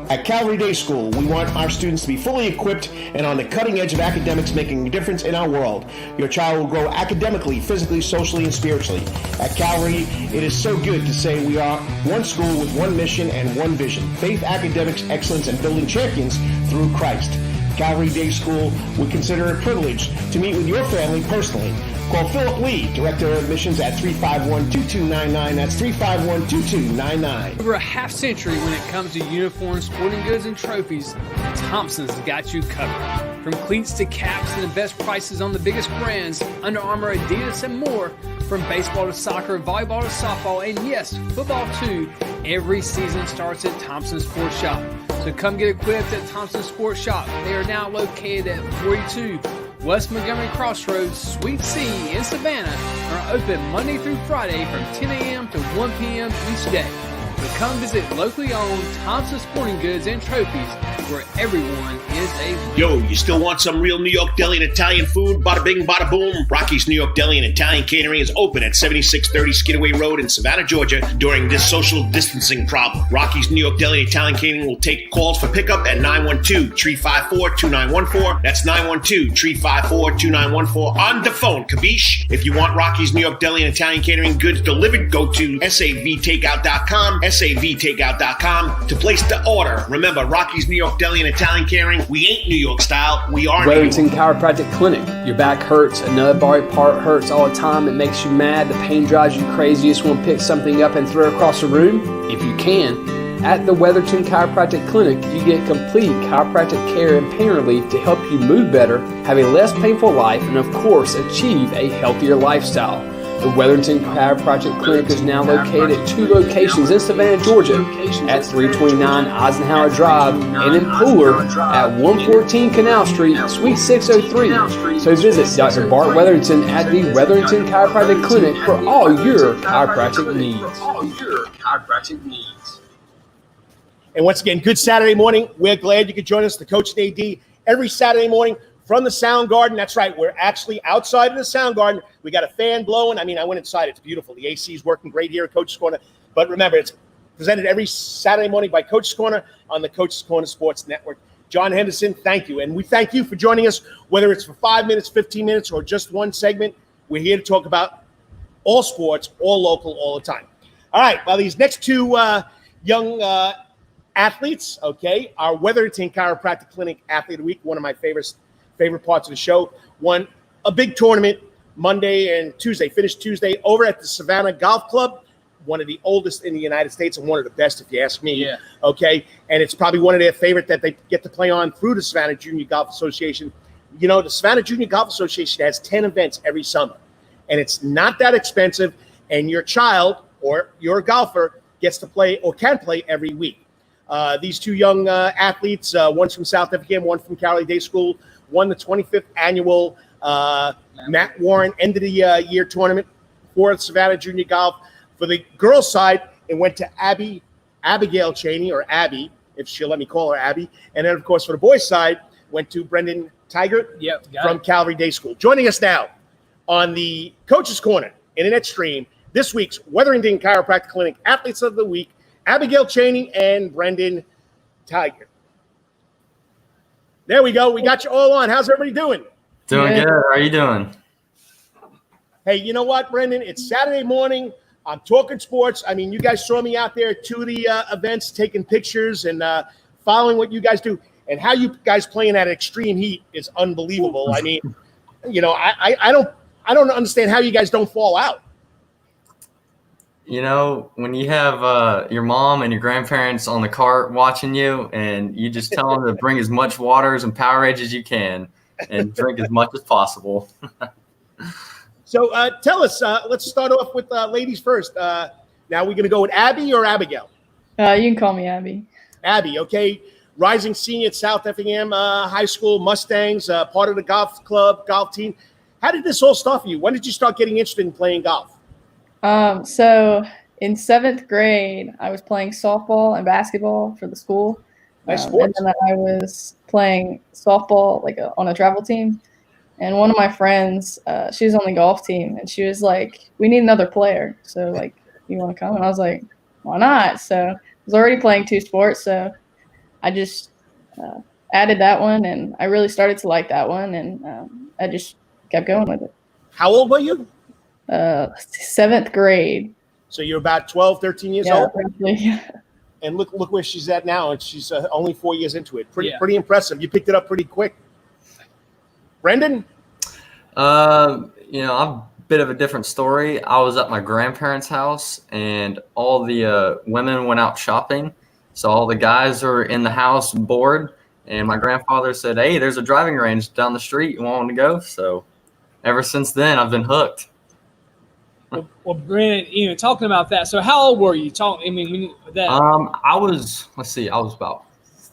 At Calvary Day School, we want our students to be fully equipped and on the cutting edge of academics, making a difference in our world. Your child will grow academically, physically, socially, and spiritually. At Calvary, it is so good to say we are one school with one mission and one vision: faith, academics, excellence, and building champions through Christ. Calvary Day School would consider it a privilege to meet with your family personally. Call Philip Lee, Director of Admissions, at 351-2299. That's 351-2299. Over a half century when it comes to uniforms, sporting goods, and trophies, Thompson's got you covered. From cleats to caps and the best prices on the biggest brands, Under Armour, Adidas, and more. From baseball to soccer, volleyball to softball, and yes, football too. Every season starts at Thompson Sports Shop. So come get equipped at Thompson Sports Shop. They are now located at 42 West Montgomery Crossroads, Suite C in Savannah, are open Monday through Friday from 10 a.m. to 1 p.m. each day. So come visit locally owned Thompson Sporting Goods and Trophies, where everyone is a winner. Yo, you still want some real New York deli and Italian food? Bada bing, bada boom. Rocky's New York Deli and Italian Catering is open at 7630 Skidaway Road in Savannah, Georgia during this social distancing problem. Rocky's New York Deli and Italian Catering will take calls for pickup at 912-354-2914. That's 912-354-2914 on the phone. Kabish. If you want Rocky's New York Deli and Italian Catering goods delivered, go to savtakeout.com, savtakeout.com to place the order. Remember, Rocky's New York Deli and Italian Catering, we ain't New York style, we are New Wellington York. Chiropractic Clinic. Your back hurts, another body part hurts all the time. It makes you mad. The pain drives you crazy. You just want to pick something up and throw it across the room? If you can. At the Wetherington Chiropractic Clinic, you get complete chiropractic care and pain relief to help you move better, have a less painful life, and of course, achieve a healthier lifestyle. The Wetherington Chiropractic Clinic is now located at 2 locations in Savannah, Georgia, at 329 Eisenhower Drive and in Pooler at 114 Canal Street, Suite 603. So visit Dr. Bart Wetherington at the Wetherington Chiropractic Clinic for all your chiropractic needs. And once again, good Saturday morning. We're glad you could join us, the Coach and AD, every Saturday morning from the Sound Garden. That's right. We're actually outside of the Sound Garden. We got a fan blowing. I mean, I went inside. It's beautiful. The AC is working great here at Coach's Corner. But remember, it's presented every Saturday morning by Coach's Corner on the Coach's Corner Sports Network. John Henderson, thank you. And we thank you for joining us, whether it's for 5 minutes, 15 minutes, or just one segment. We're here to talk about all sports, all local, all the time. All right. Well, these next two young athletes, okay, our Wetherington Chiropractic Clinic Athlete of the Week, one of my favorite parts of the show, won a big tournament Monday and Tuesday, finished Tuesday over at the Savannah Golf Club, one of the oldest in the United States and one of the best, if you ask me. Yeah. Okay, and it's probably one of their favorite that they get to play on through the Savannah Junior Golf Association. You know, the Savannah Junior Golf Association has 10 events every summer, and it's not that expensive, and your child or your golfer gets to play or can play every week. These two young athletes, one's from South Effingham, one from Calvary Day School, won the 25th annual Matt Warren end of the year tournament for Savannah Junior Golf. For the girls' side, it went to Abigail Cheney, or Abby, if she'll let me call her Abby. And then, of course, for the boys' side, went to Brenden Tigert from Calvary Day School. Joining us now on the Coach's Corner Internet stream, this week's Wetherington Chiropractic Clinic Athletes of the Week, Abigail Cheney and Brenden Tigert. There we go. We got you all on. How's everybody doing? Doing good. How are you doing? Hey, you know what, Brenden? It's Saturday morning. I'm talking sports. I mean, you guys saw me out there at 2 of the events, taking pictures and following what you guys do. And how you guys playing at extreme heat is unbelievable. I mean, you know, I don't understand how you guys don't fall out. You know, when you have your mom and your grandparents on the cart watching you, and you just tell them to bring as much waters and Powerade as you can and drink as much as possible. So tell us, let's start off with ladies first. Now we're going to go with Abby or Abigail? You can call me Abby. Abby, okay. Rising senior at South Effingham High School, Mustangs, part of the golf club, golf team. How did this all start for you? When did you start getting interested in playing golf? So in 7th grade, I was playing softball and basketball for the school. Nice sports. And then I was playing softball on a travel team. And one of my friends, she was on the golf team, and she was like, "We need another player. So you want to come?" And I was like, "Why not?" So I was already playing 2 sports, so I just added that one, and I really started to like that one, and I just kept going with it. How old were you? 7th grade. So you're about 12, 13 years Yeah, old? roughly. And look where she's at now, and she's only 4 years into it. Yeah. Pretty impressive. You picked it up pretty quick. Brenden? I'm a bit of a different story. I was at my grandparents' house, and all the women went out shopping. So all the guys are in the house bored, and my grandfather said, "Hey, there's a driving range down the street. You want to go?" So ever since then, I've been hooked. Well, Brenden, talking about that. So how old were you? I was about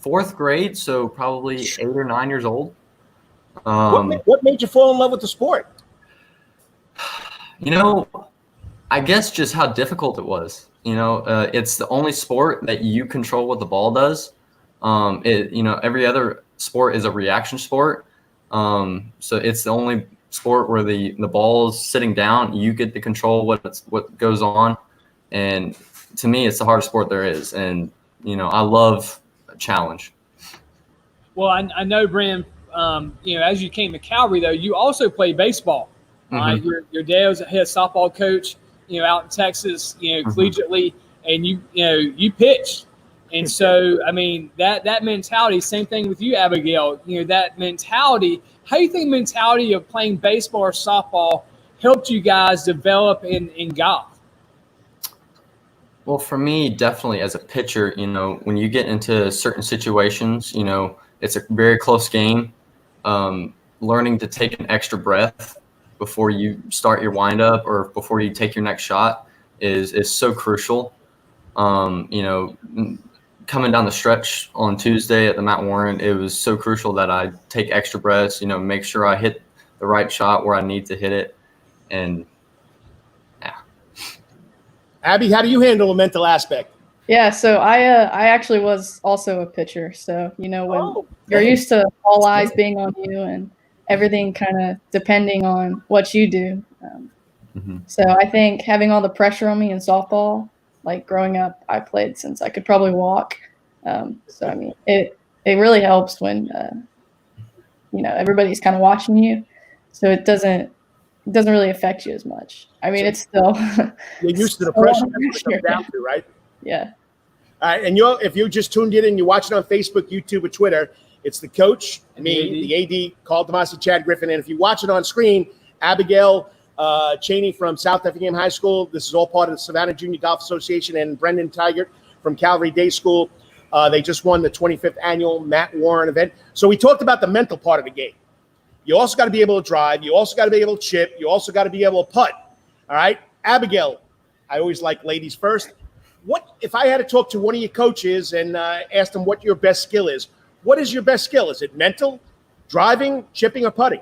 4th grade, so probably 8 or 9 years old. What made you fall in love with the sport? I guess just how difficult it was. It's the only sport that you control what the ball does. Every other sport is a reaction sport. So it's the only sport where the ball is sitting down. You get to control what goes on. And to me, it's the hardest sport there is. And, I love a challenge. Well, I know, Brenden, as you came to Calvary, though, you also played baseball. Mm-hmm. Your dad was a head softball coach, out in Texas, collegiately, and you pitched. And so, that mentality, same thing with you, Abigail, that mentality, how do you think mentality of playing baseball or softball helped you guys develop in golf? Well, for me, definitely as a pitcher, when you get into certain situations, it's a very close game. Learning to take an extra breath before you start your windup or before you take your next shot is so crucial. Coming down the stretch on Tuesday at the Mount Warren, it was so crucial that I take extra breaths, make sure I hit the right shot where I need to hit it. And yeah. Abby, how do you handle the mental aspect? Yeah, so I actually was also a pitcher. So, when you're used to all eyes being on you and everything kind of depending on what you do. So I think having all the pressure on me in softball, like growing up, I played since I could probably walk. It really helps when, everybody's kind of watching you. So it doesn't really affect you as much. It's still. You're used to the pressure that's what it comes down to, right? Yeah. All right, and if you just tuned in and you're watching on Facebook, YouTube, or Twitter, it's the coach, me, the AD, Karl DeMasi, Chad Griffin, and if you watch it on screen, Abigail Cheney from South Effingham High School. This is all part of the Savannah Junior Golf Association, and Brenden Tigert from Calvary Day School. They just won the 25th annual Matt Warren event. So we talked about the mental part of the game. You also got to be able to drive. You also got to be able to chip. You also got to be able to putt. All right, Abigail, I always like ladies first. What if I had to talk to one of your coaches and ask them what your best skill is? What is your best skill? Is it mental, driving, chipping, or putting?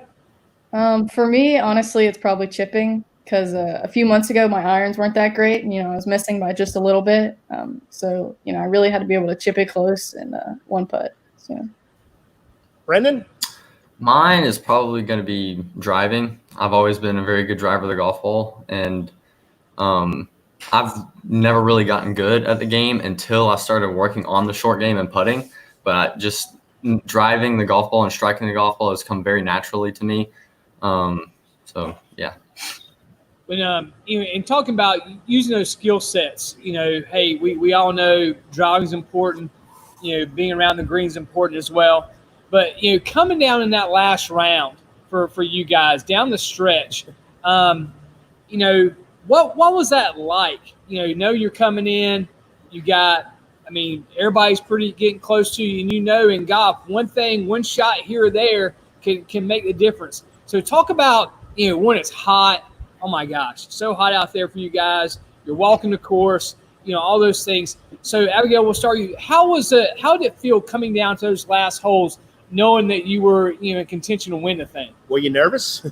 For me, honestly, it's probably chipping because a few months ago my irons weren't that great. And, I was missing by just a little bit. So I really had to be able to chip it close and one putt. So. Brenden? Mine is probably going to be driving. I've always been a very good driver of the golf ball, and I've never really gotten good at the game until I started working on the short game and putting. But just driving the golf ball and striking the golf ball has come very naturally to me. So yeah. When in talking about using those skill sets, hey, we all know driving is important. Being around the green is important as well. But coming down in that last round for you guys down the stretch, what was that like? You're coming in, you got. Everybody's pretty getting close to you, and in golf, one shot here or there can make the difference. So talk about, when it's hot, oh my gosh, so hot out there for you guys. You're walking the course, all those things. So Abigail, we'll start you. How did it feel coming down to those last holes, knowing that you were, in contention to win the thing? Were you nervous?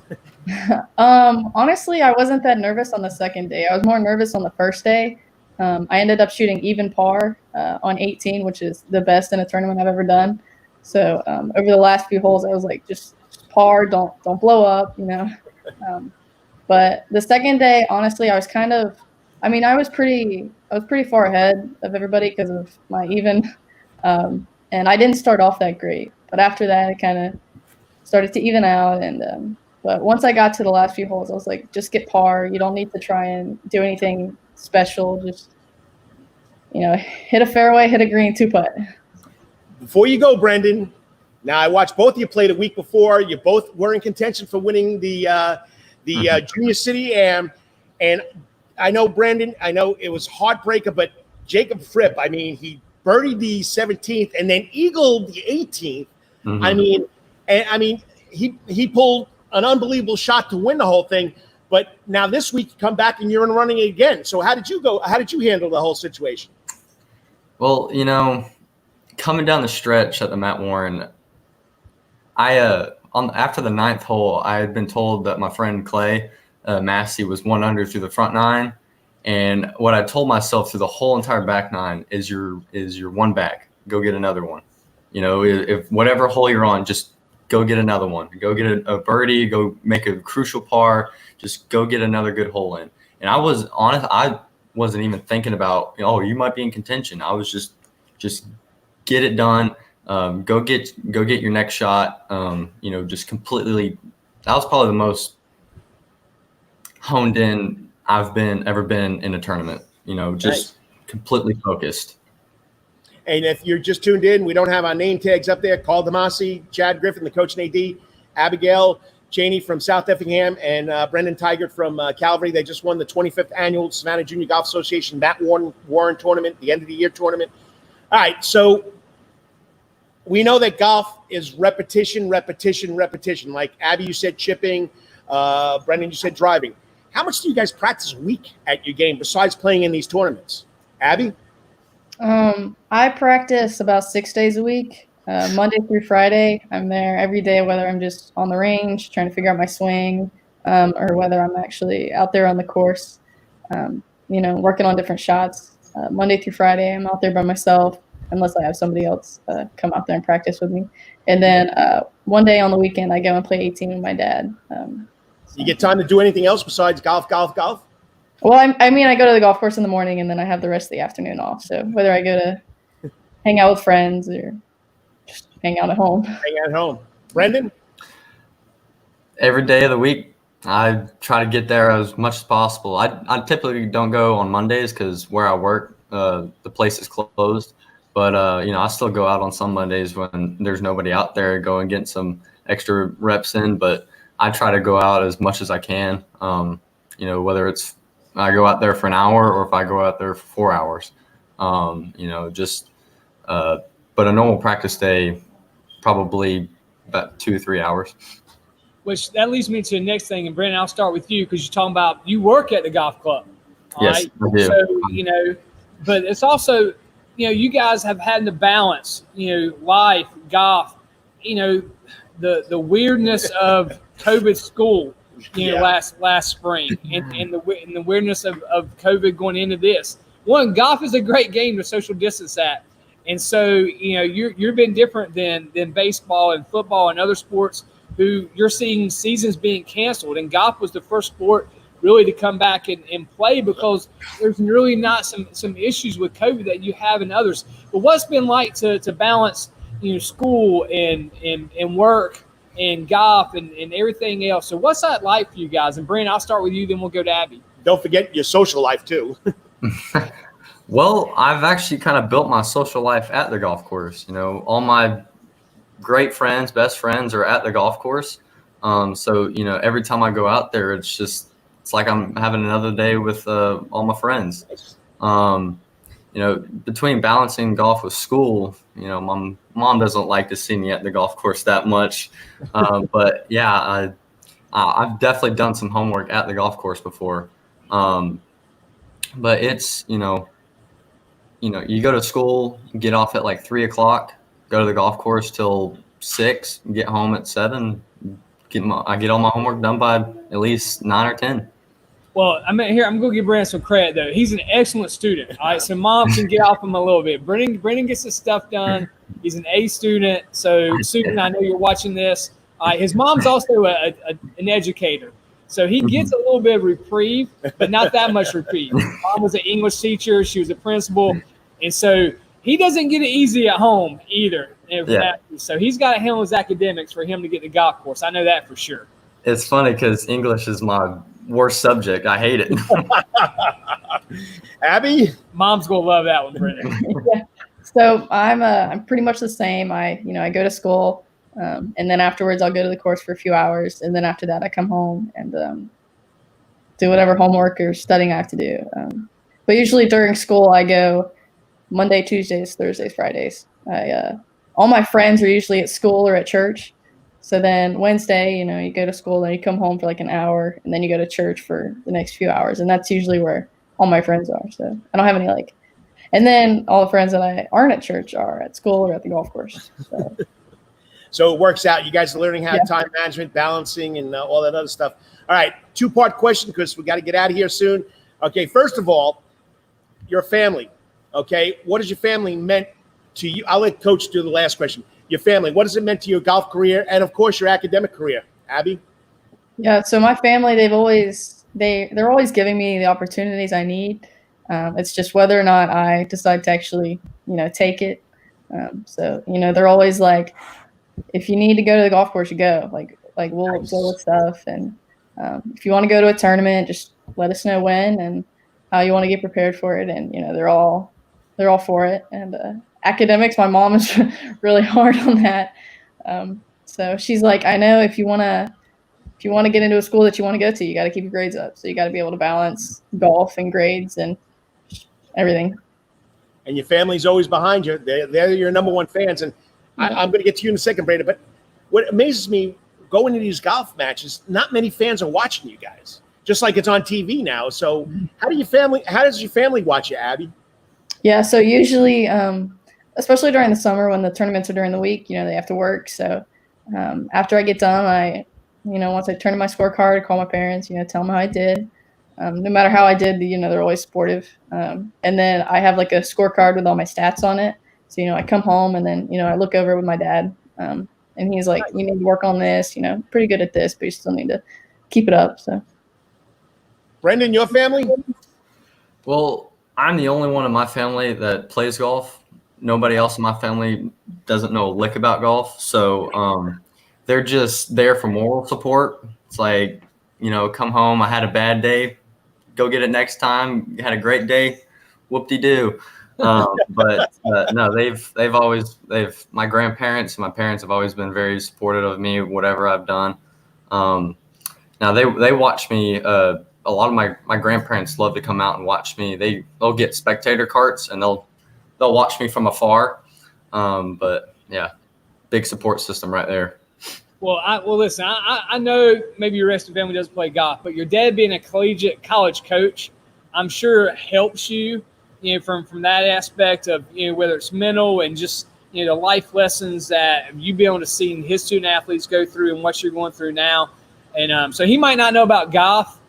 Honestly, I wasn't that nervous on the second day. I was more nervous on the first day. I ended up shooting even par on 18, which is the best in a tournament I've ever done. So over the last few holes, I was like, just par, don't blow up, But the second day, honestly, I was I was pretty far ahead of everybody because of my even. And I didn't start off that great, but after that, it kind of started to even out. And but once I got to the last few holes, I was like, just get par. You don't need to try and do anything special. Just, hit a fairway, hit a green, 2-putt. Before you go, Brenden, now I watched both of you play the week before. You both were in contention for winning the Junior City Am. And I know, Brenden, I know it was heartbreaker, but Jacob Fripp, I mean, he birdied the 17th and then eagled the 18th. I mean, he pulled an unbelievable shot to win the whole thing. But now this week you come back and you're in running again. So how did you go? How did you handle the whole situation? Well, coming down the stretch at the Matt Warren, after the 9th hole, I had been told that my friend Clay Massey was 1 under through the front 9. And what I told myself through the whole entire back 9 is you're 1 back. Go get another one. If whatever hole you're on, just go get another one. Go get a birdie. Go make a crucial par. Just go get another good hole in. And I was honest. I wasn't even thinking about, you might be in contention. I was just get it done. Go get your next shot. Just completely. That was probably the most honed in I've ever been in a tournament, just completely focused. And if you're just tuned in, we don't have our name tags up there. Karl DeMasi, Chad Griffin, the coach and AD, Abigail, Cheney from South Effingham, and Brenden Tigert from Calvary. They just won the 25th annual Savannah Junior Golf Association Matt Warren tournament, the end of the year tournament. All right, so we know that golf is repetition. Like Abby, you said chipping. Brenden, you said driving. How much do you guys practice a week at your game besides playing in these tournaments? Abby? I practice about 6 days a week, Monday through Friday. I'm there every day, whether I'm just on the range trying to figure out my swing, or whether I'm actually out there on the course, working on different shots. Monday through Friday, I'm out there by myself, unless I have somebody else come out there and practice with me. And then one day on the weekend, I go and play 18 with my dad. You get time to do anything else besides golf? Well, I go to the golf course in the morning, and then I have the rest of the afternoon off. So whether I go to hang out with friends or just hang out at home. Brenden? Every day of the week, I try to get there as much as possible. I typically don't go on Mondays because where I work, the place is closed. But, I still go out on some Mondays when there's nobody out there, go and get some extra reps in. But I try to go out as much as I can, whether it's I go out there for an hour or if I go out there for 4 hours, but a normal practice day, probably about 2 or 3 hours. Which that leads me to the next thing. And Brenden, I'll start with you because you're talking about you work at the golf club. Yes, right? I do. So, but it's also, you guys have had to balance, life, golf, the weirdness of COVID school, last spring, and the weirdness of COVID going into this. One, golf is a great game to social distance at, and so you're been different than baseball and football and other sports who you're seeing seasons being canceled, and golf was the first sport really to come back and play because there's really not some issues with COVID that you have in others. But what's been like to balance school and work and golf and everything else? So what's that like for you guys? And Brenden, I'll start with you, then we'll go to Abby. Don't forget your social life too. Well, I've actually kind of built my social life at the golf course. All my great friends, best friends are at the golf course. So, every time I go out there, it's like I'm having another day with all my friends. Between balancing golf with school, my mom doesn't like to see me at the golf course that much. But yeah, I've definitely done some homework at the golf course before. But it's, you go to school, get off at like 3:00, go to the golf course till 6, get home at 7, I get all my homework done by at least 9 or 10. Well, I'm going to give Brenden some credit, though. He's an excellent student. All right, so mom can get off him a little bit. Brenden gets his stuff done. He's an A student. So, Susan, I know you're watching this. His mom's also an educator. So he gets a little bit of reprieve, but not that much reprieve. Mom was an English teacher. She was a principal. And so he doesn't get it easy at home either. Yeah. So he's got to handle his academics for him to get the golf course. I know that for sure. It's funny because English is my worst subject. I hate it. Abby? Mom's going to love that one, Brenden. Yeah. So I'm pretty much the same. I go to school, and then afterwards I'll go to the course for a few hours, and then after that I come home and do whatever homework or studying I have to do. But usually during school I go Monday, Tuesdays, Thursdays, Fridays. All my friends are usually at school or at church. So then Wednesday, you go to school and you come home for like an hour, and then you go to church for the next few hours, and that's usually where all my friends are. So I don't have any and then all the friends that I aren't at church are at school or at the golf course. So it works out. You guys are learning how time management, balancing, and all that other stuff. All right, 2-part question because we got to get out of here soon. Okay, first of all, your family. Okay, what has your family meant to you? I'll let Coach do the last question. Your family, what has it meant to your golf career and, of course, your academic career? Abby? Yeah, so my family, they're always giving me the opportunities I need. It's just whether or not I decide to actually, take it. So, they're always like, if you need to go to the golf course, you go. Like we'll go with stuff. And if you want to go to a tournament, just let us know when and how you want to get prepared for it. And, they're all for it. And academics, my mom is really hard on that. So she's like, I know if you want to get into a school that you want to go to, you got to keep your grades up. So you got to be able to balance golf and grades and everything. And your family's always behind you. They're your number one fans. And I'm going to get to you in a second, Brenden. But what amazes me, going to these golf matches, not many fans are watching you guys, just like it's on TV now. So how does your family watch you, Abby? Yeah, so usually, especially during the summer when the tournaments are during the week, they have to work. So after I get done, once I turn in my scorecard, I call my parents, tell them how I did. No matter how I did, they're always supportive. And then I have like a scorecard with all my stats on it. So, I come home and then, I look over with my dad. And he's like, you need to work on this, pretty good at this, but you still need to keep it up. So, Brenden, your family? Well, I'm the only one in my family that plays golf. Nobody else in my family doesn't know a lick about golf. So they're just there for moral support. It's like, come home, I had a bad day, go get it next time. You had a great day, whoop-de-doo. But no, my grandparents and my parents have always been very supportive of me, whatever I've done. Now they watch me. A lot of my grandparents love to come out and watch me. They'll get spectator carts and they'll watch me from afar. But yeah, big support system right there. Well, listen, I know maybe your rest of the family doesn't play golf, but your dad being a collegiate college coach, I'm sure helps you, from that aspect of, whether it's mental and just, the life lessons that you be able to see his student athletes go through and what you're going through now. And so he might not know about golf,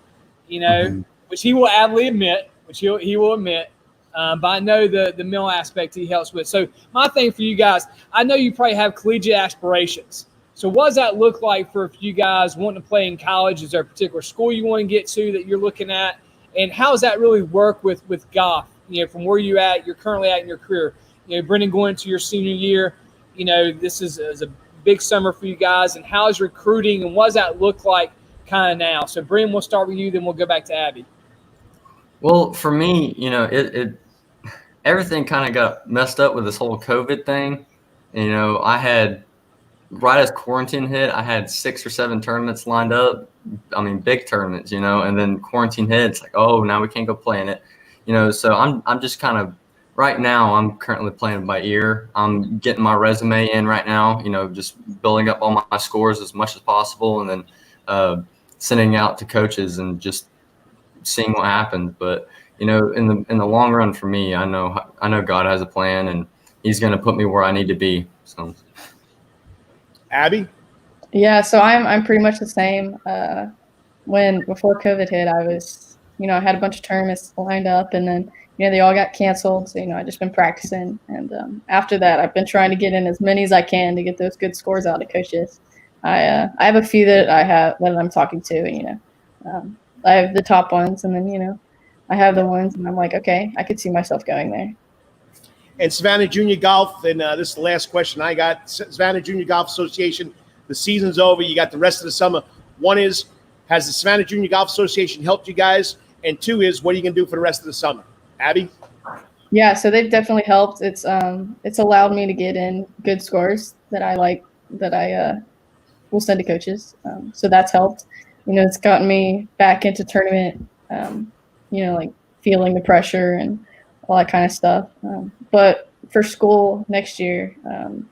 which he will adamantly admit, he will admit. But I know the mental aspect he helps with. So my thing for you guys, I know you probably have collegiate aspirations. So what does that look like for you guys wanting to play in college? Is there a particular school you want to get to that you're looking at? And how does that really work with golf, from where you're currently at in your career? Brenden, going into your senior year, this is a big summer for you guys. And how is recruiting and what does that look like kind of now? So Brenden, we'll start with you, then we'll go back to Abby. Well, for me, everything kind of got messed up with this whole COVID thing. I had, right as quarantine hit, I had 6 or 7 tournaments lined up. I mean, big tournaments, and then quarantine hit. It's like, oh, now we can't go play in it, So I'm just kind of, right now, I'm currently playing by ear. I'm getting my resume in right now, just building up all my scores as much as possible, and then sending out to coaches and just seeing what happens. But in the long run, for me, I know God has a plan, and He's going to put me where I need to be. So. Abby? Yeah, so I'm pretty much the same. Before COVID hit, I was, I had a bunch of tournaments lined up, and then, they all got canceled. So, I just been practicing. And after that, I've been trying to get in as many as I can to get those good scores out of coaches. I have a few that I'm talking to, and, I have the top ones, and then, I have the ones, and I'm like, okay, I could see myself going there. and Savannah Junior Golf. And this is the last question I got. Savannah Junior Golf Association, the season's over. You got the rest of the summer. One is, has the Savannah Junior Golf Association helped you guys? And two is, what are you going to do for the rest of the summer? Abby? Yeah, so they've definitely helped. It's allowed me to get in good scores that I will send to coaches. So that's helped. It's gotten me back into tournament, like feeling the pressure and all that kind of stuff. But for school next year, I'm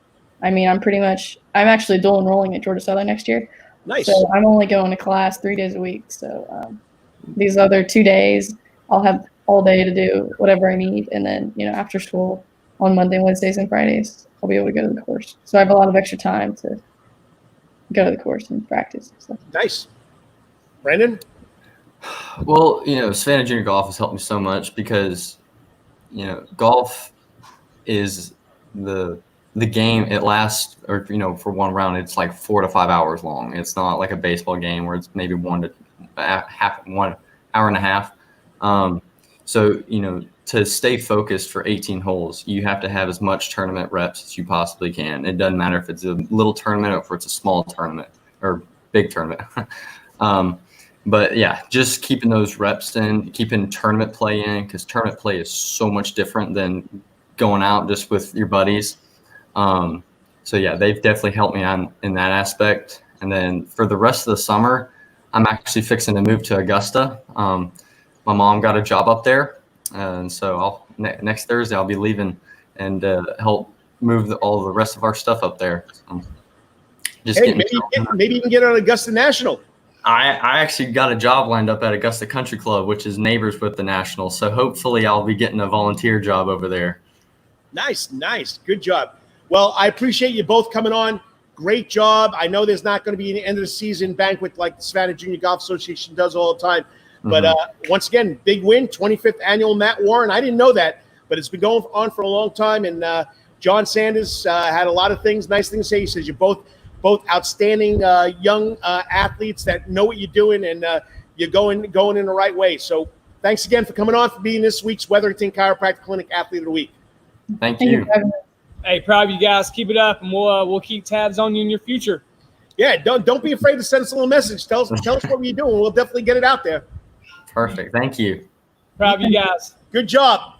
actually dual enrolling at Georgia Southern next year. Nice. So I'm only going to class 3 days a week. So these other 2 days, I'll have all day to do whatever I need. And then, after school on Monday, Wednesdays, and Fridays, I'll be able to go to the course. So I have a lot of extra time to go to the course and practice. So. Nice. Brenden? Well, Savannah Junior Golf has helped me so much because, golf is the game. It lasts, or for one round, it's like 4 to 5 hours long. It's not like a baseball game where it's maybe 1 hour and a half. So to stay focused for 18 holes, you have to have as much tournament reps as you possibly can. It doesn't matter if it's a little tournament or if it's a small tournament or big tournament. But yeah, just keeping those reps in, keeping tournament play in, because tournament play is so much different than going out just with your buddies. So yeah, they've definitely helped me on in that aspect. And then for the rest of the summer, I'm actually fixing to move to Augusta. My mom got a job up there, and so next Thursday I'll be leaving and help move all the rest of our stuff up there. Maybe you can get on Augusta National. I actually got a job lined up at Augusta Country Club, which is neighbors with the National. So hopefully I'll be getting a volunteer job over there. Nice. Good job. Well, I appreciate you both coming on. Great job. I know there's not going to be an end of the season banquet like the Savannah Junior Golf Association does all the time. But once again, big win, 25th annual Matt Warren. I didn't know that, but it's been going on for a long time. And John Sanders had a lot of nice things to say. He says you're both outstanding young athletes that know what you're doing, and you're going in the right way. So thanks again for coming on, for being this week's Wetherington Chiropractic Clinic Athlete of the Week. Thank you. Hey, proud of you guys. Keep it up, and we'll keep tabs on you in your future. Yeah, don't be afraid to send us a little message. Tell us what you're doing. We'll definitely get it out there. Perfect. Thank you. Proud of you guys. Good job.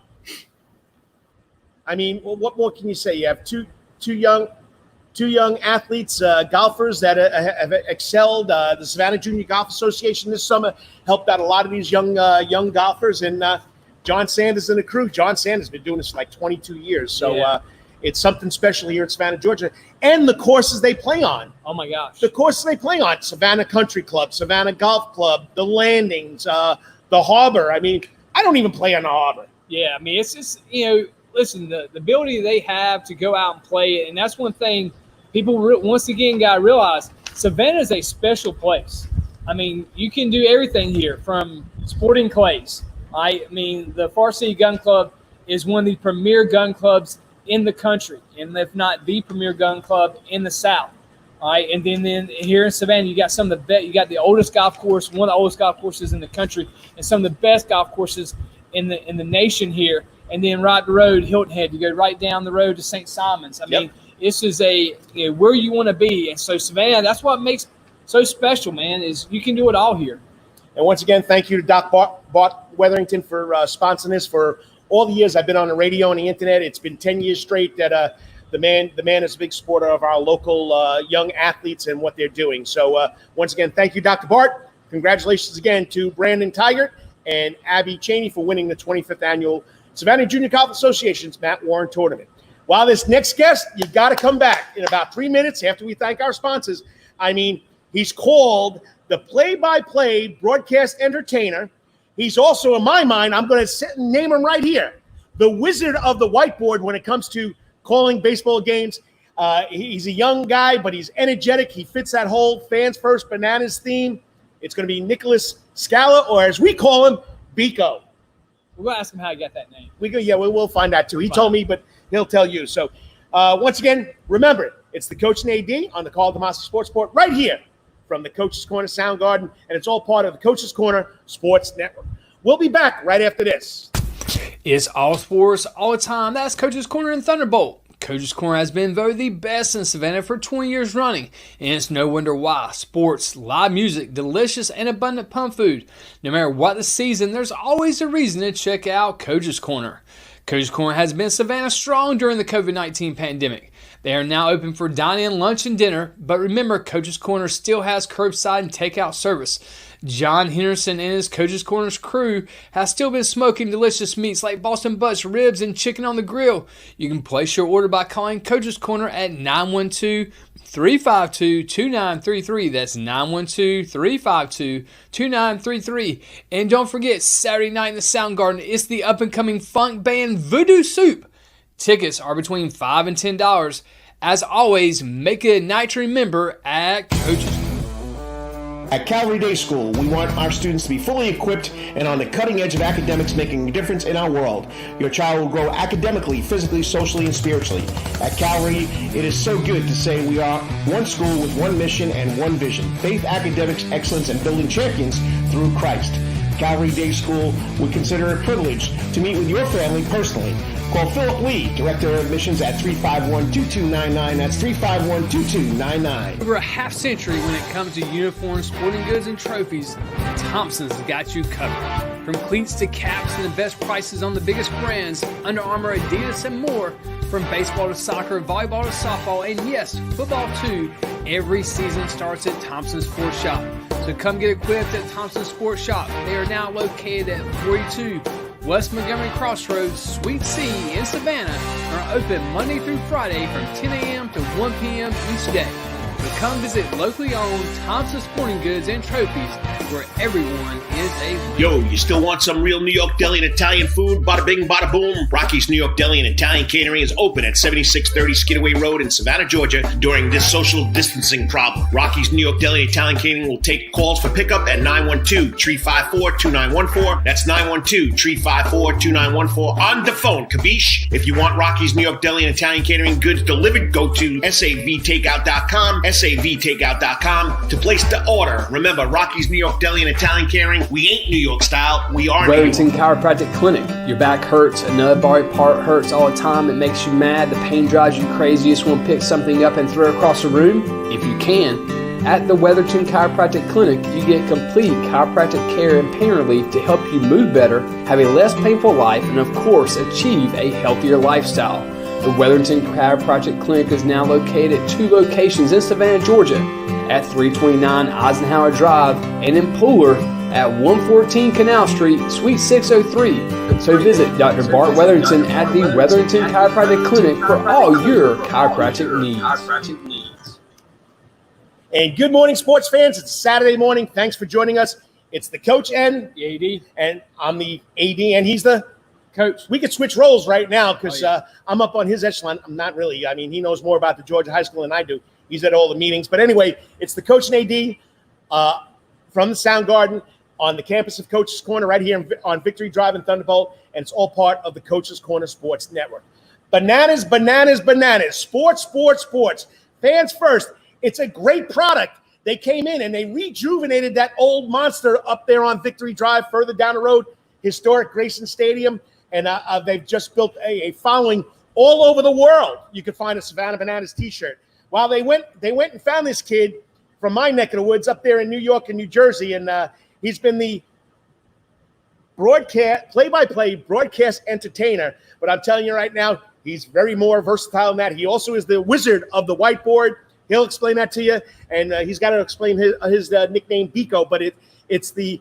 I mean, what more can you say? You have two young athletes, golfers that have excelled. The Savannah Junior Golf Association this summer helped out a lot of these young golfers, and John Sanders and the crew. John Sanders has been doing this for like 22 years, so it's something special here at Savannah, Georgia. And the courses they play on. Oh my gosh. The courses they play on: Savannah Country Club, Savannah Golf Club, the Landings, the Harbor. I mean, I don't even play on the Harbor. Yeah, I mean, it's just listen, the ability they have to go out and play, and that's one thing people once again got to realize. Savannah is a special place. I mean, you can do everything here from sporting clays. I mean, the Far City Gun Club is one of the premier gun clubs in the country, and if not the premier gun club in the South. All right, and then here in Savannah, you got some of the you got the oldest golf course, one of the oldest golf courses in the country, and some of the best golf courses in the nation here. And then right the road, Hilton Head, you go right down the road to St. Simon's. I mean, this is where you want to be. And so Savannah, that's what makes so special, man, is you can do it all here. And once again, thank you to Doc Bart Wetherington for sponsoring this. For all the years I've been on the radio and the internet, it's been 10 years straight that the man is a big supporter of our local young athletes and what they're doing. So once again, thank you, Dr. Bart. Congratulations again to Brenden Tigert and Abby Cheney for winning the 25th annual Savannah Junior Golf Association's Matt Warren Tournament. While this next guest, you got to come back in about 3 minutes after we thank our sponsors. I mean, he's called the play-by-play broadcast entertainer. He's also, in my mind, I'm going to name him right here, the wizard of the whiteboard when it comes to calling baseball games. He's a young guy, but he's energetic. He fits that whole fans first bananas theme. It's going to be Nicholas Scala, or as we call him, Biko. We'll ask him how he got that name. We'll find out too. He told me, but he'll tell you. So once again, remember, it's the Coach and AD on the Karl DeMasi Sports Report right here from the Coach's Corner Soundgarden, and it's all part of the Coach's Corner Sports Network. We'll be back right after this. It's all sports, all the time. That's Coach's Corner and Thunderbolt. Coach's Corner has been voted the best in Savannah for 20 years running, and it's no wonder why. Sports, live music, delicious and abundant pump food. No matter what the season, there's always a reason to check out Coach's Corner. Coach's Corner has been Savannah strong during the COVID-19 pandemic. They are now open for dine-in, lunch, and dinner, but remember, Coach's Corner still has curbside and takeout service. John Henderson and his Coach's Corner's crew has still been smoking delicious meats like Boston butts, ribs, and chicken on the grill. You can place your order by calling Coach's Corner at 912-352-2933. That's 912-352-2933. And don't forget, Saturday night in the Soundgarden, it's the up-and-coming funk band Voodoo Soup. Tickets are between $5 and $10. As always, make it a night to remember at Coach's Corner. At Calvary Day School, we want our students to be fully equipped and on the cutting edge of academics, making a difference in our world. Your child will grow academically, physically, socially, and spiritually. At Calvary, it is so good to say we are one school with one mission and one vision: faith, academics, excellence, and building champions through Christ. Calvary Day School would consider it a privilege to meet with your family personally. Call Philip Lee, Director of Admissions, at 351-2299. That's 351-2299. Over a half century when it comes to uniforms, sporting goods, and trophies, Thompson's got you covered. From cleats to caps and the best prices on the biggest brands, Under Armour, Adidas, and more. From baseball to soccer, volleyball to softball, and yes, football too. Every season starts at Thompson Sports Shop. So come get equipped at Thompson Sports Shop. They are now located at 42 West Montgomery Crossroads, Suite C in Savannah, are open Monday through Friday from 10 a.m. to 1 p.m. each day. So come visit locally owned Thompson Sporting Goods and Trophies, where everyone is a winner. Yo, you still want some real New York deli and Italian food? Bada bing, bada boom. Rocky's New York Deli and Italian Catering is open at 7630 Skidaway Road in Savannah, Georgia during this social distancing problem. Rocky's New York Deli and Italian Catering will take calls for pickup at 912-354-2914. That's 912-354-2914 on the phone, capiche? If you want Rocky's New York Deli and Italian Catering goods delivered, go to savtakeout.com, savtakeout.com to place the order. Remember, Rocky's New York Deli and Italian Catering, we ain't New York style, we are New York. Wellington Chiropractic Clinic. Your back hurts, another body part hurts all the time. It makes you mad. The pain drives you crazy. You just want to pick something up and throw it across the room? If you can. At the Wetherington Chiropractic Clinic, you get complete chiropractic care and pain relief to help you move better, have a less painful life, and of course, achieve a healthier lifestyle. The Wetherington Chiropractic Clinic is now located at 2 locations in Savannah, Georgia, at 329 Eisenhower Drive and in Pooler at 114 Canal Street, Suite 603. So visit Dr. Bart Wetherington at the Wetherington Chiropractic Clinic for all your chiropractic needs. And good morning, sports fans. It's Saturday morning. Thanks for joining us. It's the coach and The AD. and I'm the AD, and he's the Coach. We could switch roles right now because I'm up on his echelon. I'm not really. I mean, he knows more about the Georgia High School than I do. He's at all the meetings. But anyway, it's the coach and AD from the Soundgarden on the campus of Coach's Corner right here on Victory Drive in Thunderbolt, and it's all part of the Coach's Corner Sports Network. Bananas, bananas, bananas. Sports, sports, sports. Fans first. It's a great product. They came in and they rejuvenated that old monster up there on Victory Drive further down the road, historic Grayson Stadium. And they've just built a following all over the world. You could find a Savannah Bananas T-shirt. Well, they went and found this kid from my neck of the woods up there in New York and New Jersey, and he's been the play-by-play broadcast entertainer. But I'm telling you right now, he's very more versatile than that. He also is the wizard of the whiteboard. He'll explain that to you, and he's got to explain his nickname, Biko. But it's the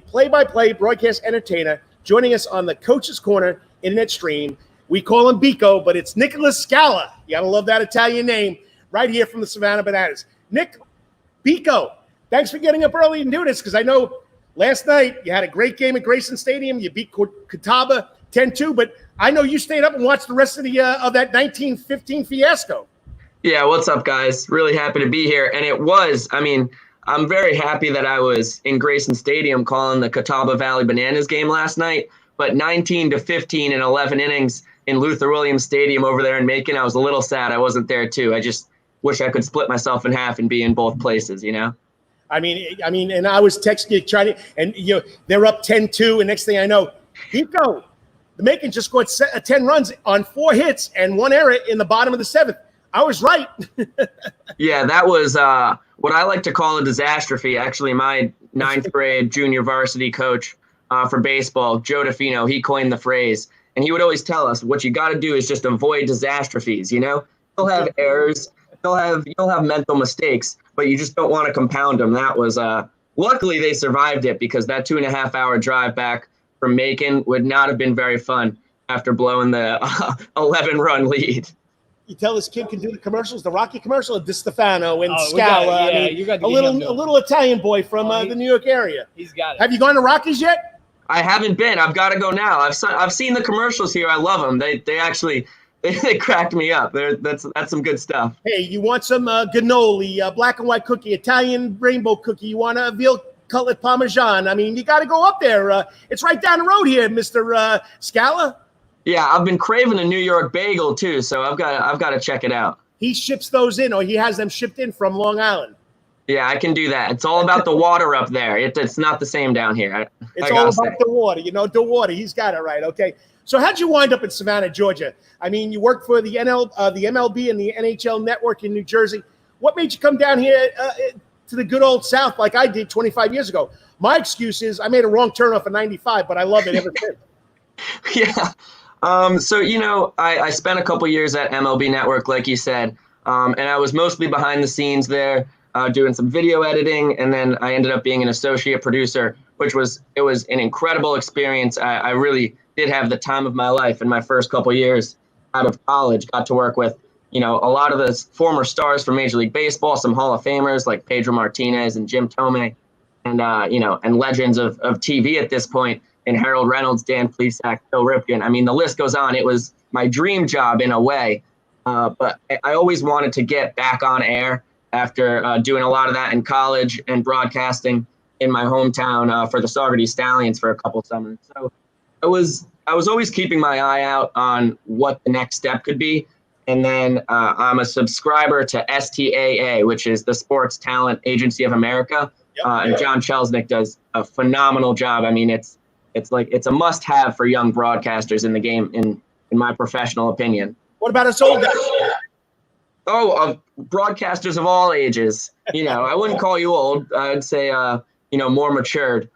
play-by-play broadcast entertainer joining us on the Coach's Corner internet stream. We call him Biko, but it's Nicholas Scala. You got to love that Italian name right here from the Savannah Bananas. Nick, Biko, thanks for getting up early and doing this because I know last night you had a great game at Grayson Stadium. You beat Catawba 10-2, but I know you stayed up and watched the rest of that 1915 fiasco. Yeah, what's up, guys? Really happy to be here. And I'm very happy that I was in Grayson Stadium calling the Catawba Valley Bananas game last night, but 19-15 in 11 innings in Luther Williams Stadium over there in Macon, I was a little sad I wasn't there too. I just wish I could split myself in half and be in both places, you know? I mean, and I was texting you, they're up 10-2, and next thing I know, Biko, The Macon just scored 10 runs on 4 hits and 1 error in the bottom of the 7th. I was right. Yeah, that was what I like to call a disastrophe. Actually, my 9th grade junior varsity coach for baseball, Joe DeFino, he coined the phrase. And he would always tell us what you got to do is just avoid disastrophes, you know? You'll have errors, you'll have mental mistakes, but you just don't want to compound them. That was luckily they survived it, because that 2.5-hour drive back from Macon would not have been very fun after blowing the 11-run lead. You tell this kid can do the commercials, the Rocky commercial, Di Stefano and Scala. You got a little Italian boy from the New York area. He's got it. Have you gone to Rockies yet? I haven't been. I've got to go now. I've seen the commercials here. I love them. They actually they cracked me up. That's some good stuff. Hey, you want some cannoli, black and white cookie, Italian rainbow cookie? You want a veal cutlet parmesan? I mean, you got to go up there. It's right down the road here, Mr. Scala. Yeah, I've been craving a New York bagel too, so I've got to check it out. He ships those in, or he has them shipped in from Long Island. Yeah, I can do that. It's all about the water up there. It's not the same down here. It's all about the water, the water. He's got it right. Okay. So how'd you wind up in Savannah, Georgia? I mean, you worked for the MLB and the NHL network in New Jersey. What made you come down here to the good old South like I did 25 years ago? My excuse is I made a wrong turn off of 95, but I love it ever since. Yeah. So, I spent a couple years at MLB Network, like you said, and I was mostly behind the scenes there, doing some video editing, and then I ended up being an associate producer, it was an incredible experience. I really did have the time of my life in my first couple years out of college. Got to work with, a lot of the former stars from Major League Baseball, some Hall of Famers like Pedro Martinez and Jim Thome, and and legends of TV at this point, and Harold Reynolds, Dan Plesac, Bill Ripken. I mean, the list goes on. It was my dream job in a way, but I always wanted to get back on air after doing a lot of that in college and broadcasting in my hometown for the Saugerties Stallions for a couple summers. So I was always keeping my eye out on what the next step could be. And then I'm a subscriber to STAA, which is the Sports Talent Agency of America. Yep. And John Chelsnick does a phenomenal job. I mean, it's a must-have for young broadcasters in the game, in my professional opinion. What about us old guys? Oh, broadcasters of all ages. I wouldn't call you old. I'd say, more matured.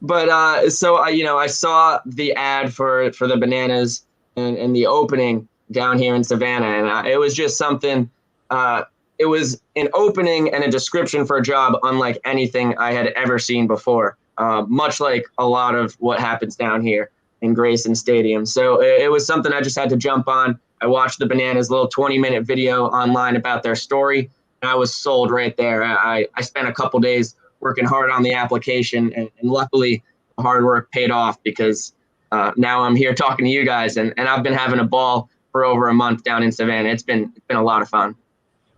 But so I saw the ad for the Bananas and the opening down here in Savannah, and it was just something. It was an opening and a description for a job unlike anything I had ever seen before. Much like a lot of what happens down here in Grayson Stadium. So it was something I just had to jump on. I watched the Bananas little 20-minute video online about their story, and I was sold right there. I spent a couple days working hard on the application, and luckily the hard work paid off, because now I'm here talking to you guys, and I've been having a ball for over a month down in Savannah. It's been a lot of fun.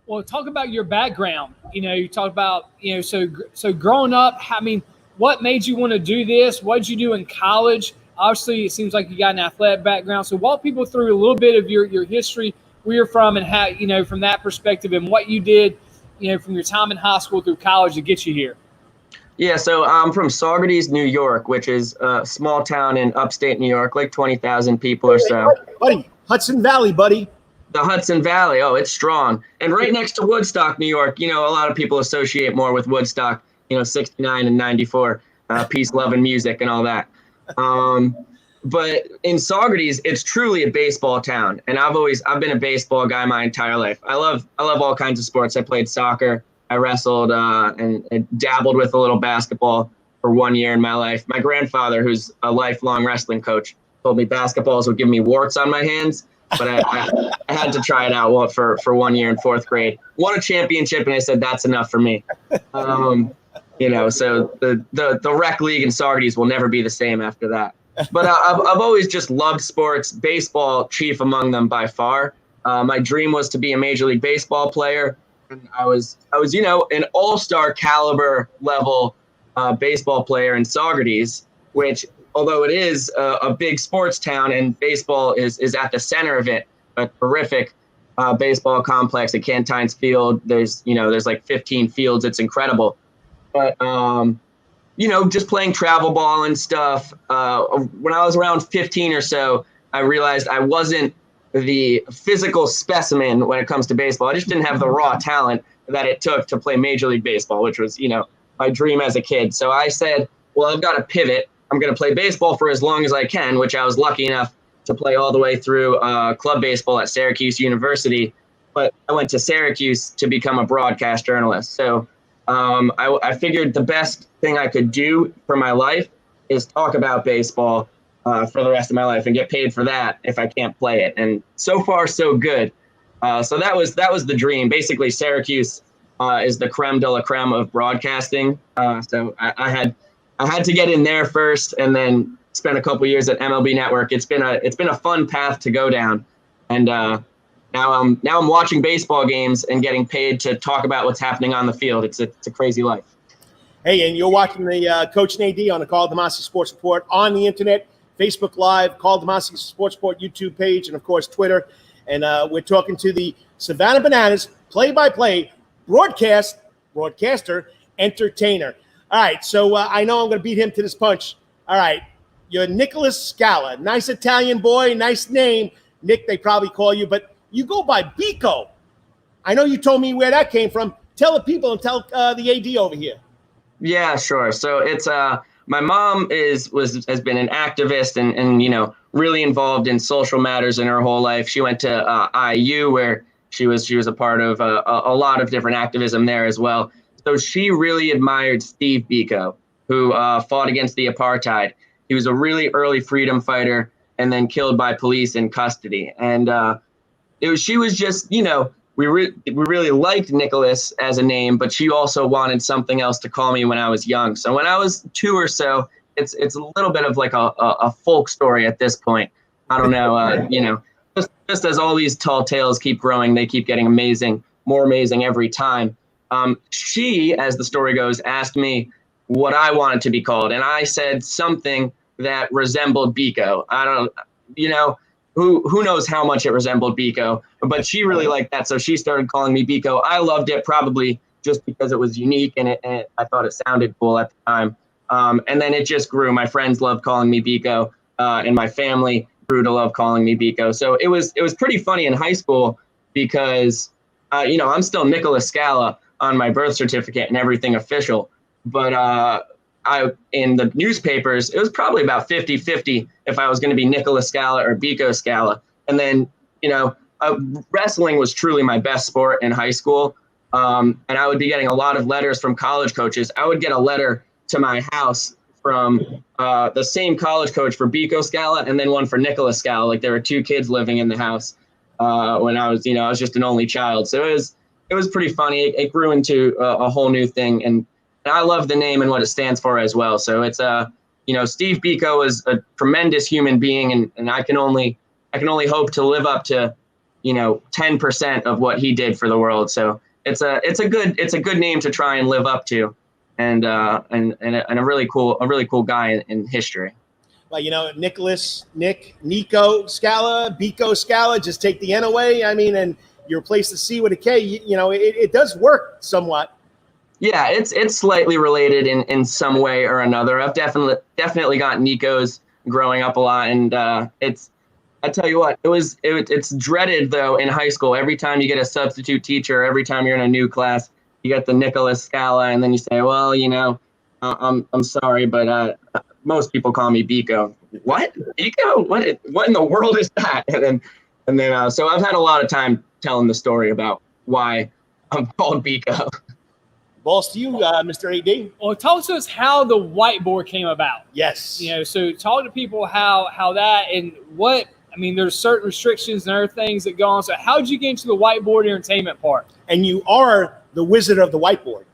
Well, talk about your background. You talk about, so growing up, I mean, what made you want to do this? What did you do in college? Obviously, it seems like you got an athletic background. So walk people through a little bit of your history, where you're from, and how, from that perspective, and what you did, from your time in high school through college to get you here. Yeah, so I'm from Saugerties, New York, which is a small town in upstate New York, like 20,000 people or so. Buddy, Hudson Valley, buddy. The Hudson Valley, oh, it's strong. And right next to Woodstock, New York, a lot of people associate more with Woodstock, 69 and 94, peace, love, and music and all that. But in Saugerties, it's truly a baseball town. And I've been a baseball guy my entire life. I love all kinds of sports. I played soccer. I wrestled and dabbled with a little basketball for 1 year in my life. My grandfather, who's a lifelong wrestling coach, told me basketballs would give me warts on my hands, but I had to try it out for 1 year in fourth grade. Won a championship, and I said, that's enough for me. So the rec league in Saugerties will never be the same after that. But I've always just loved sports, baseball chief among them by far. My dream was to be a Major League Baseball player. And I was an all-star caliber level baseball player in Saugerties, which, although it is a big sports town and baseball is at the center of it, a terrific baseball complex at Cantines Field. There's like 15 fields. It's incredible. But, just playing travel ball and stuff. When I was around 15 or so, I realized I wasn't the physical specimen when it comes to baseball. I just didn't have the raw talent that it took to play Major League Baseball, which was, my dream as a kid. So I said, well, I've got to pivot. I'm going to play baseball for as long as I can, which I was lucky enough to play all the way through club baseball at Syracuse University. But I went to Syracuse to become a broadcast journalist. So I figured the best thing I could do for my life is talk about baseball for the rest of my life and get paid for that if I can't play it. And so far, so good. So that was the dream. Basically, Syracuse is the creme de la creme of broadcasting. So I had to get in there first, and then spent a couple years at MLB Network. It's been a fun path to go down, and now I'm watching baseball games and getting paid to talk about what's happening on the field. It's a crazy life. Hey, and you're watching the Coach and AD on the Karl DeMasi Sports Report on the internet, Facebook Live, Karl DeMasi Sports Report YouTube page, and of course Twitter. And we're talking to the Savannah Bananas play-by-play broadcaster, entertainer. All right, so I know I'm going to beat him to this punch. All right, you're Nicholas Scala. Nice Italian boy, nice name. Nick, they probably call you, but you go by Bico. I know you told me where that came from. Tell the people and tell the AD over here. Yeah, sure. So it's my mom has been an activist and really involved in social matters in her whole life. She went to IU where she was a part of a lot of different activism there as well. So she really admired Steve Biko, who fought against the apartheid. He was a really early freedom fighter and then killed by police in custody. And she was just, we really liked Nicholas as a name, but she also wanted something else to call me when I was young. So when I was 2 or so, it's a little bit of like a folk story at this point. I don't know, just as all these tall tales keep growing, they keep getting more amazing every time. She, as the story goes, asked me what I wanted to be called. And I said something that resembled Biko. I don't, who knows how much it resembled Biko, but she really liked that. So she started calling me Biko. I loved it probably just because it was unique and I thought it sounded cool at the time. And then it just grew. My friends loved calling me Biko, and my family grew to love calling me Biko. So it was pretty funny in high school because, I'm still Nicholas Scala on my birth certificate and everything official. But in the newspapers, it was probably about 50-50 if I was going to be Nicholas Scala or Biko Scala. And then, wrestling was truly my best sport in high school. And I would be getting a lot of letters from college coaches. I would get a letter to my house from the same college coach for Biko Scala and then one for Nicholas Scala. Like there were 2 kids living in the house when I was, I was just an only child. So it was pretty funny. It grew into a whole new thing. And I love the name and what it stands for as well. So it's, Steve Biko is a tremendous human being, and I can only hope to live up to, 10% of what he did for the world. So it's a good name to try and live up to, and a really cool guy in history. Well, Nico Scala, Biko Scala, just take the N away. I mean, and you replace the C with a K. It does work somewhat. Yeah, it's slightly related in some way or another. I've definitely got Nikos growing up a lot, and I tell you what, it's dreaded though in high school. Every time you get a substitute teacher, every time you're in a new class, you get the Nicholas Scala, and then you say, well, I'm sorry, but most people call me Biko. What? Biko? What in the world is that? And then so I've had a lot of time telling the story about why I'm called Biko. Balls to you, Mr. AD. Well, talk to us how the whiteboard came about. Yes. So talk to people how that and what. I mean, there's certain restrictions and other things that go on. So how did you get into the whiteboard entertainment part? And you are the wizard of the whiteboard.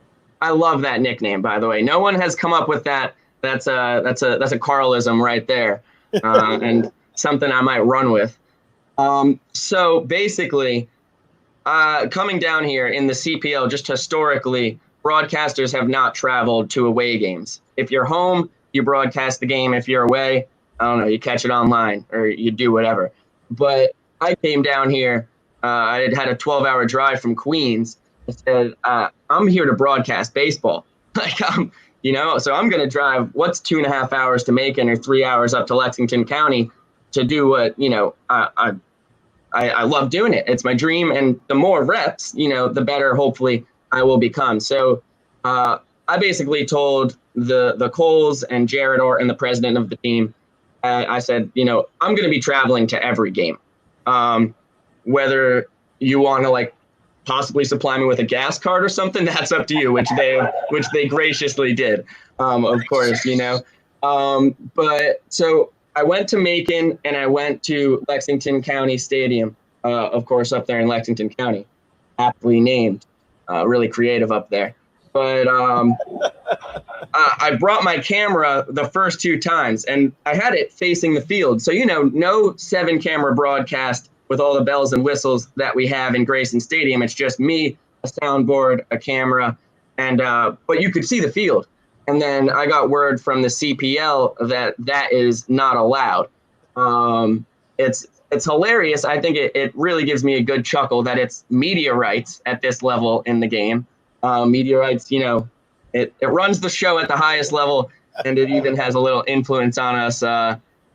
I love that nickname, by the way. No one has come up with that. That's a Carlism right there, and something I might run with. So basically, coming down here in the CPL, just historically, broadcasters have not traveled to away games. If you're home, you broadcast the game. If you're away, I don't know, you catch it online or you do whatever. But I came down here. I had a 12-hour drive from Queens. I said, I'm here to broadcast baseball. Like, you know, so I'm going to drive what's 2.5 hours to Macon or 3 hours up to Lexington County to do what, you know, I love doing it. It's my dream. And the more reps, you know, the better hopefully I will become. So I basically told the Coles and Jared Orton, the president of the team, I said, you know, I'm going to be traveling to every game. Whether you want to like possibly supply me with a gas card or something, that's up to you, which they graciously did, of course, you know. But so I went to Macon and I went to Lexington County Stadium, of course, up there in Lexington County, aptly named, really creative up there. But I brought my camera the first 2 times and I had it facing the field. So, you know, no 7-camera broadcast with all the bells and whistles that we have in Grayson Stadium. It's just me, a soundboard, a camera, and but you could see the field. And then I got word from the CPL that is not allowed. It's hilarious. I think it really gives me a good chuckle that it's media rights at this level in the game. Media rights, you know, it runs the show at the highest level, and it even has a little influence on us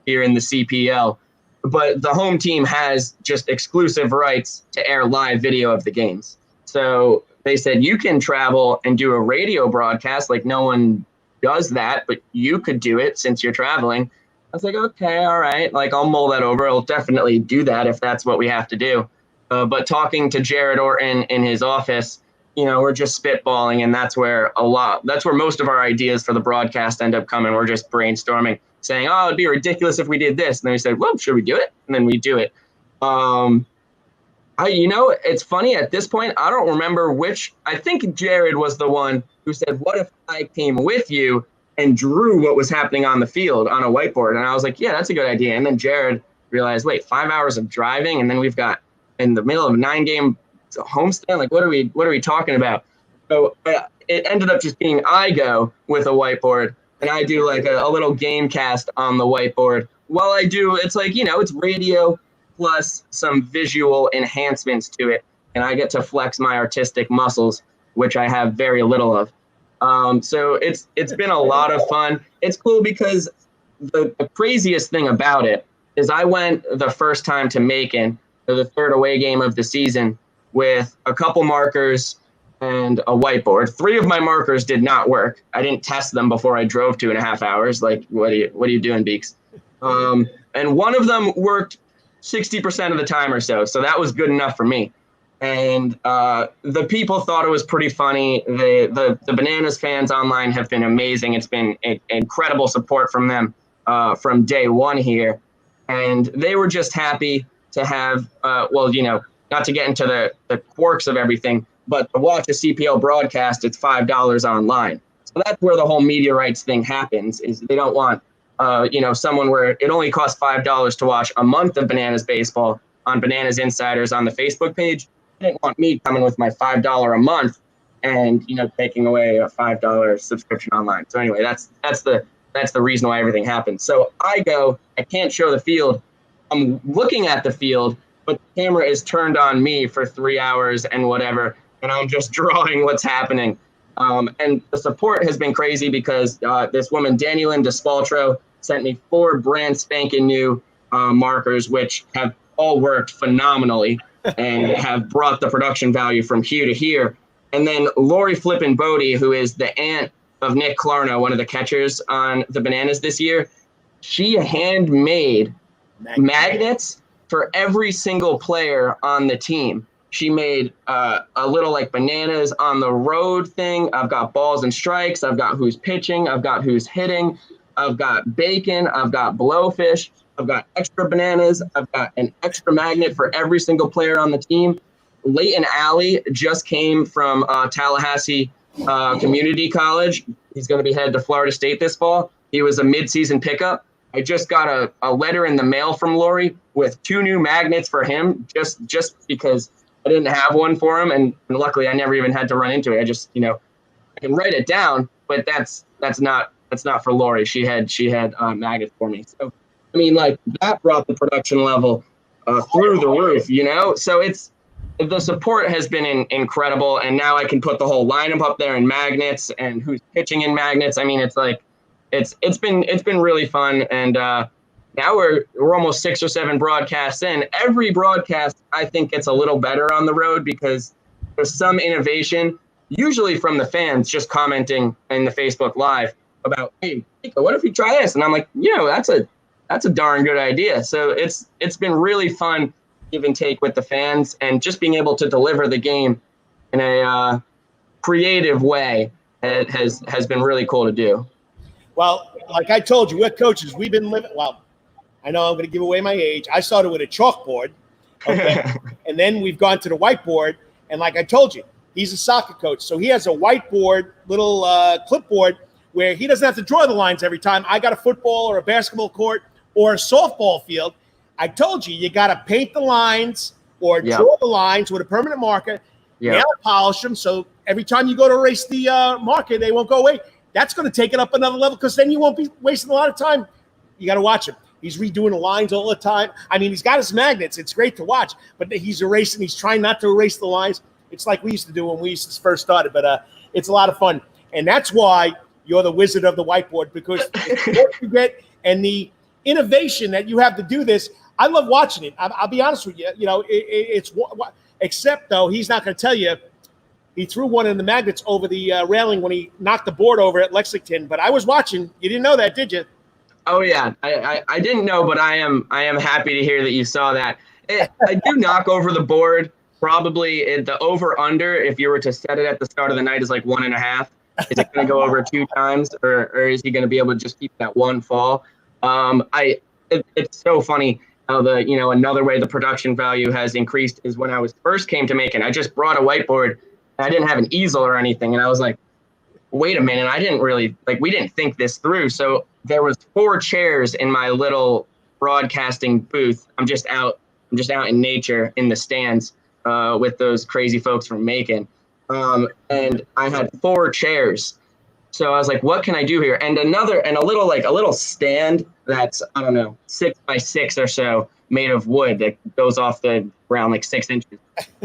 here in the CPL. But the home team has just exclusive rights to air live video of the games. So they said, you can travel and do a radio broadcast. Like no one does that, but you could do it since you're traveling. I was like, okay, all right. Like I'll mull that over. I'll definitely do that if that's what we have to do. But talking to Jared Orton in his office, you know, we're just spitballing, and that's where most of our ideas for the broadcast end up coming. We're just brainstorming, saying, oh, it'd be ridiculous if we did this. And then we said, well, should we do it? And then we do it. You know, it's funny at this point, I don't remember I think Jared was the one who said, what if I came with you and drew what was happening on the field on a whiteboard? And I was like, yeah, that's a good idea. And then Jared realized, wait, 5 hours of driving. And then we've got in the middle of a 9-game homestand. Like, what are we talking about? So it ended up just being I go with a whiteboard. And I do like a little game cast on the whiteboard. While I do, it's like, you know, it's radio plus some visual enhancements to it. And I get to flex my artistic muscles, which I have very little of. So it's been a lot of fun. It's cool because the craziest thing about it is I went the first time to Macon for the 3rd away game of the season with a couple markers and a whiteboard. 3 of my markers did not work. I didn't test them before I drove 2.5 hours. Like, what are you doing, Beeks? And one of them worked 60% of the time or so. So that was good enough for me. And the people thought it was pretty funny. The Bananas fans online have been amazing. It's been incredible support from them from day one here. And they were just happy to have, well, you know, not to get into the quirks of everything, but to watch a CPL broadcast, it's $5 online. So that's where the whole media rights thing happens, is they don't want, you know, someone where it only costs $5 to watch a month of Bananas baseball on Bananas Insiders on the Facebook page. They didn't want me coming with my $5 a month and, you know, taking away a $5 subscription online. So anyway, that's the reason why everything happens. So I can't show the field. I'm looking at the field, but the camera is turned on me for 3 hours and whatever, and I'm just drawing what's happening. And the support has been crazy because this woman, Danielyn DeSpaltro, sent me 4 brand spanking new markers, which have all worked phenomenally and have brought the production value from here to here. And then Lori Flippin Bodie, who is the aunt of Nick Clarno, one of the catchers on the Bananas this year, she handmade magnets for every single player on the team. She made a little like Bananas on the road thing. I've got balls and strikes. I've got who's pitching. I've got who's hitting. I've got bacon. I've got blowfish. I've got extra bananas. I've got an extra magnet for every single player on the team. Leighton Alley just came from Tallahassee Community College. He's going to be headed to Florida State this fall. He was a midseason pickup. I just got a letter in the mail from Lori with 2 new magnets for him just because I didn't have one for him. And luckily I never even had to run into it. I just, you know, I can write it down, but that's not for Lori. She had magnets for me. So, I mean, like that brought the production level through the roof, you know? So it's the support has been incredible. And now I can put the whole lineup up there in magnets and who's pitching in magnets. I mean, it's like, it's been really fun. And now we're almost 6 or 7 broadcasts in. Every broadcast, I think, gets a little better on the road because there's some innovation, usually from the fans just commenting in the Facebook Live about, hey, what if we try this? And I'm like, that's a darn good idea. So it's been really fun, give and take with the fans, and just being able to deliver the game in a creative way has been really cool to do. Well, like I told you, we're coaches. We've been living. Well, I know I'm going to give away my age. I started with a chalkboard, okay, and then we've gone to the whiteboard. And like I told you, he's a soccer coach, so he has a whiteboard, little clipboard, where he doesn't have to draw the lines every time. I got a football or a basketball court or a softball field. I told you, you got to paint the lines or draw the lines with a permanent marker, nail polish them, so every time you go to erase the marker, they won't go away. That's going to take it up another level because then you won't be wasting a lot of time. You got to watch him. He's redoing the lines all the time. I mean, he's got his magnets. It's great to watch, but he's erasing. He's trying not to erase the lines. It's like we used to do when we first started, but it's a lot of fun. And that's why you're the wizard of the whiteboard, because what you get and the innovation that you have to do this, I love watching it. I'll be honest with you. It's except, though, he's not going to tell you he threw one of the magnets over the railing when he knocked the board over at Lexington. But I was watching. You didn't know that, did you? Oh yeah, I didn't know, but I am happy to hear that you saw that. I do knock over the board. Probably the over under, if you were to set it at the start of the night, is like 1.5. Is it going to go over 2 times, or is he going to be able to just keep that one fall? It's so funny how another way the production value has increased is when I first came to Macon. I just brought a whiteboard. And I didn't have an easel or anything, and I was like, wait a minute, I didn't really we didn't think this through. So there was 4 chairs in my little broadcasting booth. I'm just out in nature in the stands with those crazy folks from Macon. And I had 4 chairs. So I was like, what can I do here? And a little stand that's, I don't know, 6 by 6 or so, made of wood that goes off the ground like 6 inches.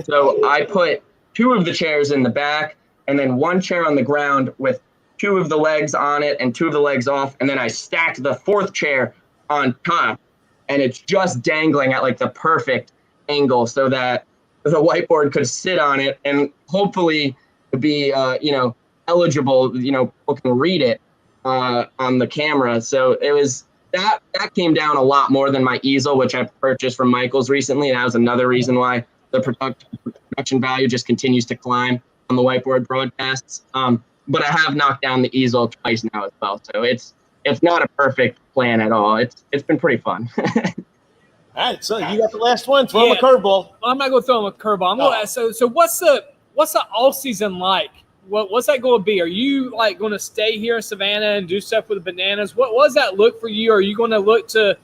So I put 2 of the chairs in the back, and then 1 chair on the ground with 2 of the legs on it and 2 of the legs off. And then I stacked the 4th chair on top, and it's just dangling at like the perfect angle so that the whiteboard could sit on it and hopefully be, eligible, people can read it on the camera. So it was that came down a lot more than my easel, which I purchased from Michael's recently. And that was another reason why the production value just continues to climb on the whiteboard broadcasts. But I have knocked down the easel twice now as well. So it's not a perfect plan at all. It's been pretty fun. All right, so you got the last one. Throw him a curveball. I'm not going to throw him a curveball. I'm going to ask, so what's the off season like? What's that going to be? Are you like going to stay here in Savannah and do stuff with the Bananas? What does that look for you? Are you going to look to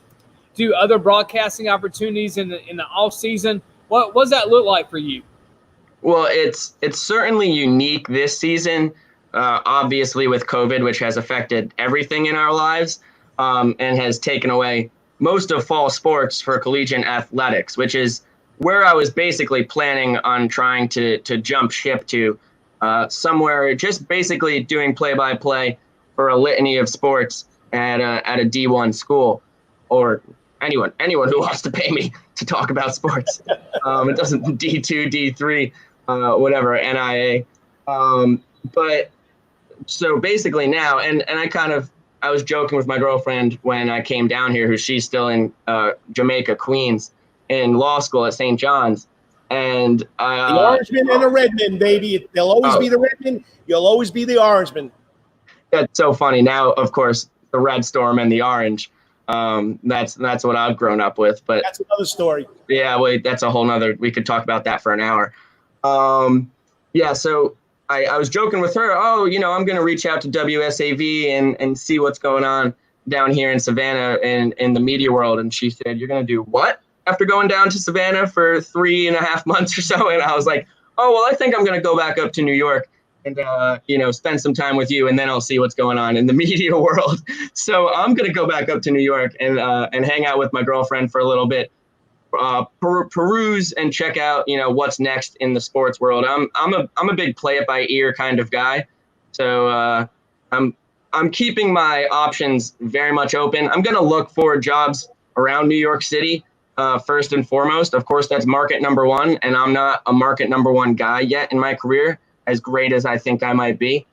do other broadcasting opportunities in the off season? What does that look like for you? Well, it's certainly unique this season, obviously with COVID, which has affected everything in our lives and has taken away most of fall sports for collegiate athletics, which is where I was basically planning on trying to jump ship to somewhere, just basically doing play-by-play for a litany of sports at a D1 school, or anyone who wants to pay me to talk about sports. It doesn't D2, D3, whatever, NIA. But so basically now, and I was joking with my girlfriend when I came down here, who she's still in Jamaica, Queens, in law school at St. John's. And the Orangeman and the Redman, baby. They'll always be the Redman. You'll always be the Orangeman. That's so funny. Now, of course, the Red Storm and the Orange. That's what I've grown up with. But that's another story. Yeah, wait, that's a whole nother. We could talk about that for an hour. So I was joking with her. I'm going to reach out to WSAV and see what's going on down here in Savannah and in the media world. And she said, "You're going to do what after going down to Savannah for 3.5 months or so?" And I was like, "Oh, well, I think I'm going to go back up to New York and, spend some time with you, and then I'll see what's going on in the media world." So I'm going to go back up to New York and hang out with my girlfriend for a little bit. peruse and check out, what's next in the sports world. I'm a big play it by ear kind of guy. So I'm keeping my options very much open. I'm going to look for jobs around New York City first and foremost. Of course, that's market number one, and I'm not a market number one guy yet in my career, as great as I think I might be.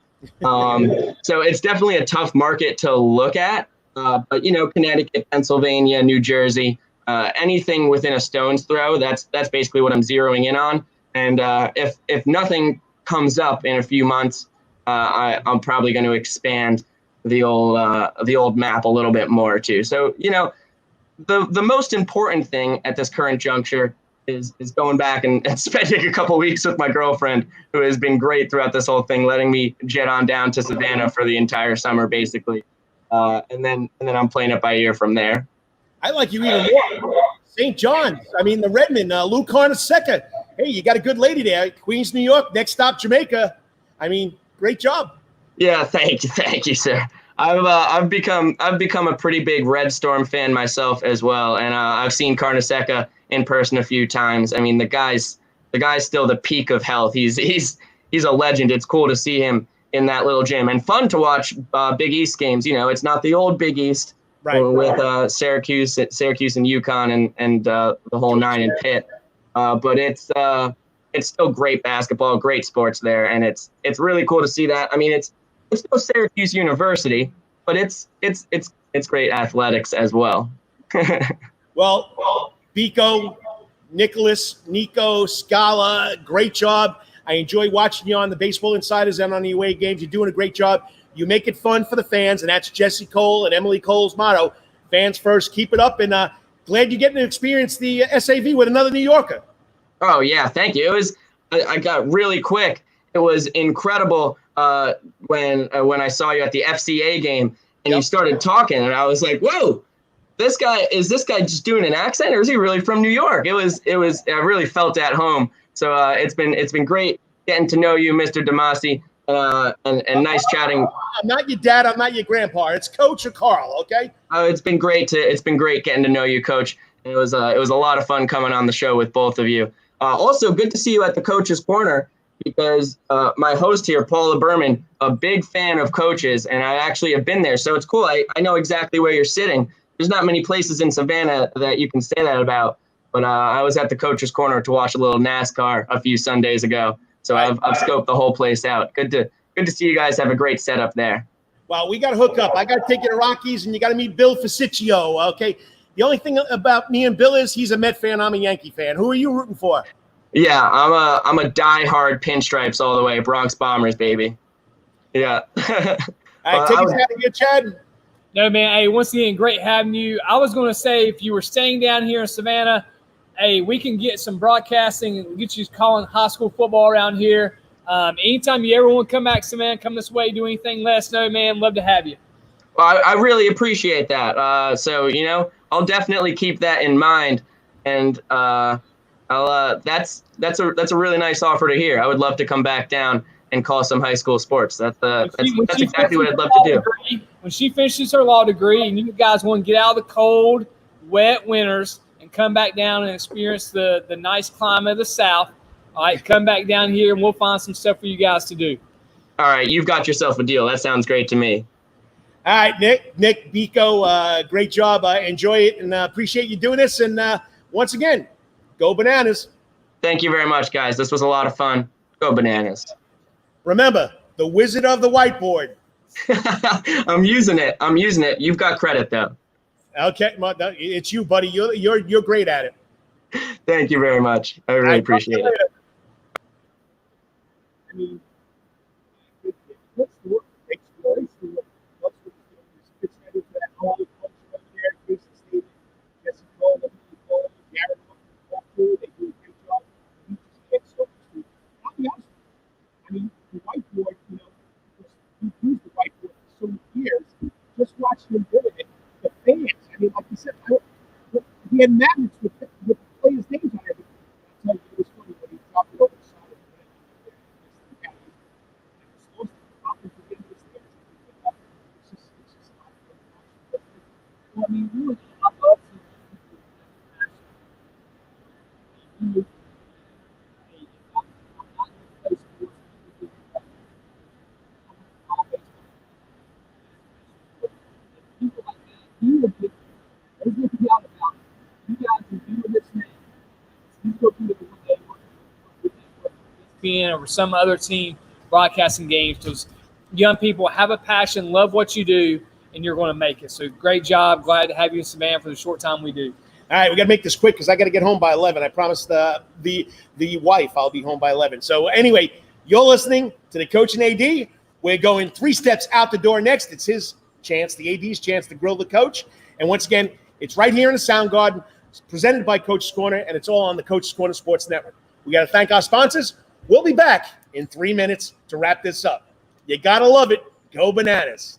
So it's definitely a tough market to look at. But Connecticut, Pennsylvania, New Jersey, anything within a stone's throw, that's basically what I'm zeroing in on. And if nothing comes up in a few months, I'm probably going to expand the old map a little bit more too. So the most important thing at this current juncture is going back and spending a couple weeks with my girlfriend, who has been great throughout this whole thing, letting me jet on down to Savannah for the entire summer, basically. And then I'm playing it by ear from there. I like you even more. St. John's. I mean, the Redmond, Lou Carnesecca. Hey, you got a good lady there. Queens, New York. Next stop, Jamaica. I mean, great job. Yeah, thank you, sir. I've become a pretty big Red Storm fan myself as well, and I've seen Carnesecca in person a few times. I mean, the guy's still the peak of health. He's a legend. It's cool to see him in that little gym, and fun to watch Big East games. It's not the old Big East, right, with Syracuse and UConn and the whole nine in Pitt. But it's still great basketball, great sports there, and it's really cool to see that. I mean, it's still Syracuse University, but it's great athletics as well. Well, Pico, Nicholas, Nico, Scala, great job. I enjoy watching you on the Baseball Insiders and on the away games. You're doing a great job. You make it fun for the fans, and that's Jesse Cole and Emily Cole's motto. Fans first. Keep it up, and glad you're getting to experience the SAV with another New Yorker. Oh, yeah, thank you. I got really quick. It was incredible when I saw you at the FCA game, and you started talking, and I was like, whoa, is this guy just doing an accent, or is he really from New York? It was I really felt at home. So it's been great getting to know you, Mr. DeMasi, and nice chatting. I'm not your dad. I'm not your grandpa. It's Coach or Carl. Okay. Oh, it's been great getting to know you, Coach. It was a lot of fun coming on the show with both of you. Also, good to see you at the Coach's Corner, because my host here, Paula Berman, a big fan of coaches, and I actually have been there. So it's cool. I know exactly where you're sitting. There's not many places in Savannah that you can say that about. But I was at the Coach's Corner to watch a little NASCAR a few Sundays ago. So I've scoped the whole place out. Good to see you guys have a great setup there. Well, we got to hook up. I got to take you to Rockies, and you got to meet Bill Fasiccio, okay? The only thing about me and Bill is he's a Met fan. I'm a Yankee fan. Who are you rooting for? Yeah, I'm a diehard Pinstripes all the way. Bronx Bombers, baby. Yeah. All right, take us out of here, Chad. No, man. Hey, once again, great having you. I was going to say, if you were staying down here in Savannah, hey, we can get some broadcasting and get you calling high school football around here. Anytime you ever want to come back, Savannah, come this way, do anything, let us know, man. Love to have you. Well, I really appreciate that. So, I'll definitely keep that in mind. And that's a really nice offer to hear. I would love to come back down and call some high school sports. That's exactly what I'd love to do. When she finishes her law degree and you guys want to get out of the cold, wet winters and come back down and experience the nice climate of the South, all right, come back down here and we'll find some stuff for you guys to do. All right, you've got yourself a deal. That sounds great to me. All right, Nick, Biko, great job. Enjoy it, and appreciate you doing this. And once again, go Bananas. Thank you very much, guys. This was a lot of fun. Go Bananas. Remember, the wizard of the whiteboard. I'm using it. You've got credit, though. Okay, it's you, buddy. You're great at it. Thank you very much. I really appreciate it. I mean, the whiteboard, we've used the whiteboard for so many years. Just watching him doing it. The fans, I mean, like you said, he had magnets with the players' names on everything. I tell you, it was funny when he dropped it over the side of the net. I mean, really, I love seeing people. Or some other team broadcasting games, because young people have a passion, love what you do, and you're going to make it. So great job. Glad to have you in Savannah for the short time we do. All right, we got to make this quick because I got to get home by 11. I promised the wife I'll be home by 11. So anyway, you're listening to the Coach and AD. We're going 3 steps out the door next. It's his chance, the AD's chance to grill the coach. And once again, it's right here in the Sound Garden. It's presented by Coach's Corner, and it's all on the Coach's Corner Sports Network. We got to thank our sponsors. We'll be back in 3 minutes to wrap this up. You got to love it. Go Bananas.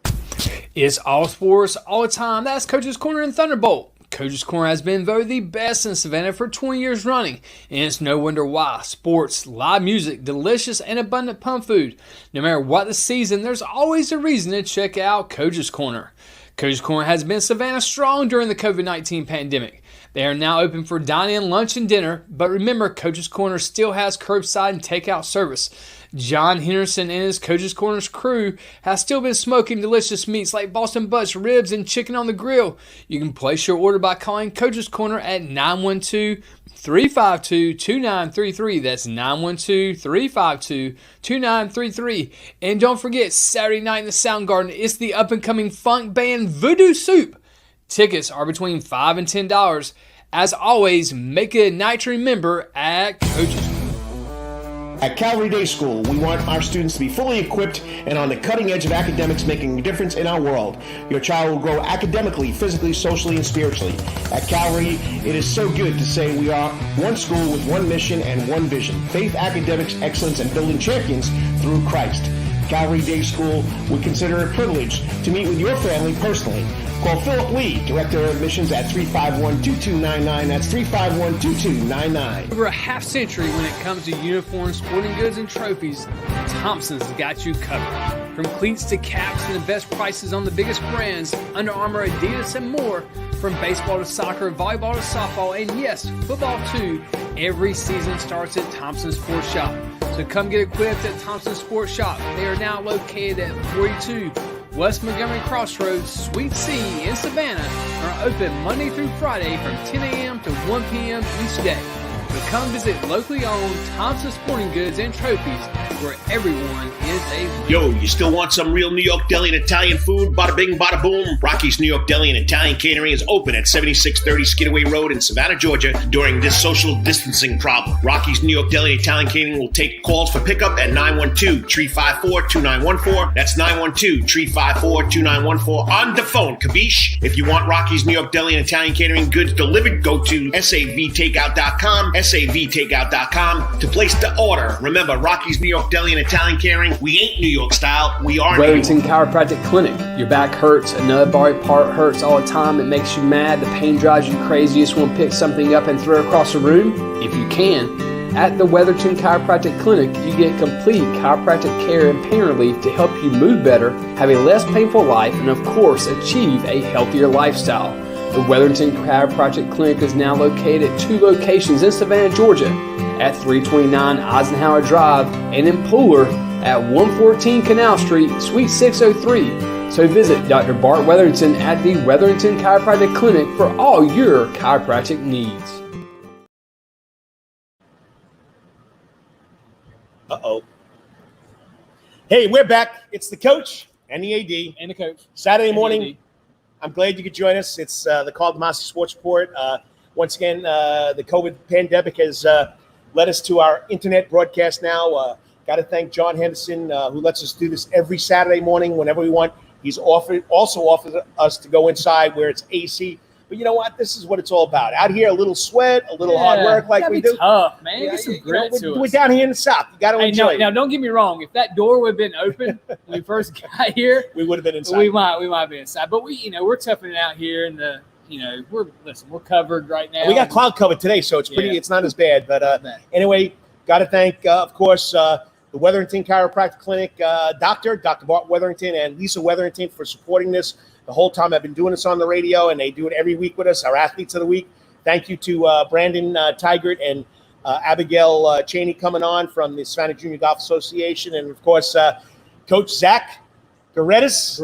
It's all sports, all the time. That's Coach's Corner and Thunderbolt. Coach's Corner has been voted the best in Savannah for 20 years running, and it's no wonder why. Sports, live music, delicious and abundant pump food. No matter what the season, there's always a reason to check out Coach's Corner. Coach's Corner has been Savannah strong during the COVID-19 pandemic. They are now open for dine-in, lunch, and dinner, but remember, Coach's Corner still has curbside and takeout service. John Henderson and his Coach's Corner's crew have still been smoking delicious meats like Boston butts, ribs, and chicken on the grill. You can place your order by calling Coach's Corner at 912-352-2933. That's 912-352-2933. And don't forget, Saturday night in the Sound Garden, it's the up-and-coming funk band Voodoo Soup. Tickets are between $5 and $10. As always, make it a night to remember at Coach's Corner. At Calvary Day School, we want our students to be fully equipped and on the cutting edge of academics, making a difference in our world. Your child will grow academically, physically, socially, and spiritually. At Calvary, it is so good to say we are one school with one mission and one vision: faith, academics, excellence, and building champions through Christ. Calvary Day School would consider it a privilege to meet with your family personally. Call Philip Lee, Director of Admissions, at 351-2299. That's 351-2299. Over a half century when it comes to uniforms, sporting goods, and trophies, Thompson's got you covered. From cleats to caps and the best prices on the biggest brands, Under Armour, Adidas, and more. From baseball to soccer, volleyball to softball, and yes, football too. Every season starts at Thompson Sports Shop. So come get equipped at Thompson Sports Shop. They are now located at 42 West Montgomery Crossroads, Suite C in Savannah, are open Monday through Friday from 10 a.m. to 1 p.m. each day. So come visit locally owned Thompson Sporting Goods and Trophies, where everyone is a winner. Yo, you still want some real New York deli and Italian food? Bada bing, bada boom. Rocky's New York Deli and Italian Catering is open at 7630 Skidaway Road in Savannah, Georgia during this social distancing problem. Rocky's New York Deli and Italian Catering will take calls for pickup at 912-354-2914. That's 912-354-2914 on the phone, capiche? If you want Rocky's New York Deli and Italian Catering goods delivered, go to savtakeout.com, savtakeout.com to place the order. Remember, Rocky's New York Deli and Italian Catering, we ain't New York style, we are Wellington New York. Chiropractic Clinic. Your back hurts, another body part hurts all the time. It makes you mad. The pain drives you crazy. You just want to pick something up and throw it across the room? If you can. At the Wetherington Chiropractic Clinic, you get complete chiropractic care and pain relief to help you move better, have a less painful life, and of course, achieve a healthier lifestyle. The Wetherington Chiropractic Clinic is now located at 2 locations in Savannah, Georgia, at 329 Eisenhower Drive and in Pooler at 114 Canal Street, Suite 603. So visit Dr. Bart Wetherington at the Wetherington Chiropractic Clinic for all your chiropractic needs. Uh-oh. Hey, we're back. It's the coach and the AD. And the coach. Saturday morning. I'm glad you could join us. It's the Karl DeMasi Sports Report. Once again, the COVID pandemic has led us to our internet broadcast now. Got to thank John Henderson, who lets us do this every Saturday morning whenever we want. He's also offered us to go inside where it's AC. But you know what? This is what it's all about. Out here, a little sweat, a little hard work like we do. Tough, man. Get some grit to we're us. down here in the South. You got to enjoy it. Now, don't get me wrong. If that door would have been open when we first got here, we would have been inside. We might be inside. But we're toughing it out here in the, we're covered right now. We got cloud cover today, so it's pretty. Yeah. It's not as bad. But anyway, got to thank, of course, the Wetherington Chiropractic Clinic, Dr. Bart Wetherington and Lisa Wetherington for supporting this the whole time. I've been doing this on the radio, and they do it every week with us, our athletes of the week. Thank you to Brenden, Tigert, and Abigail Cheney coming on from the Savannah Junior Golf Association, and of course, Coach Zach Gutierrez.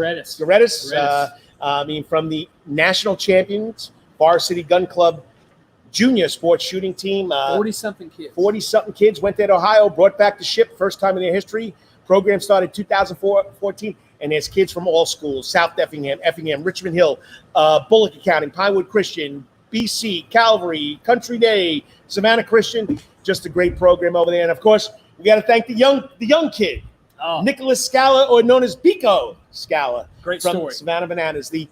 From the national champions, Bar City Gun Club Junior Sports Shooting Team. 40-something kids. 40-something kids went there to Ohio, brought back the ship, first time in their history. Program started 2014, and there's kids from all schools: South Effingham, Richmond Hill, Bullock Accounting, Pinewood Christian, BC, Calvary, Country Day, Savannah Christian. Just a great program over there. And of course, we got to thank the young kid, Nicholas Scala, or known as Pico Scala, great from story. Savannah Bananas, the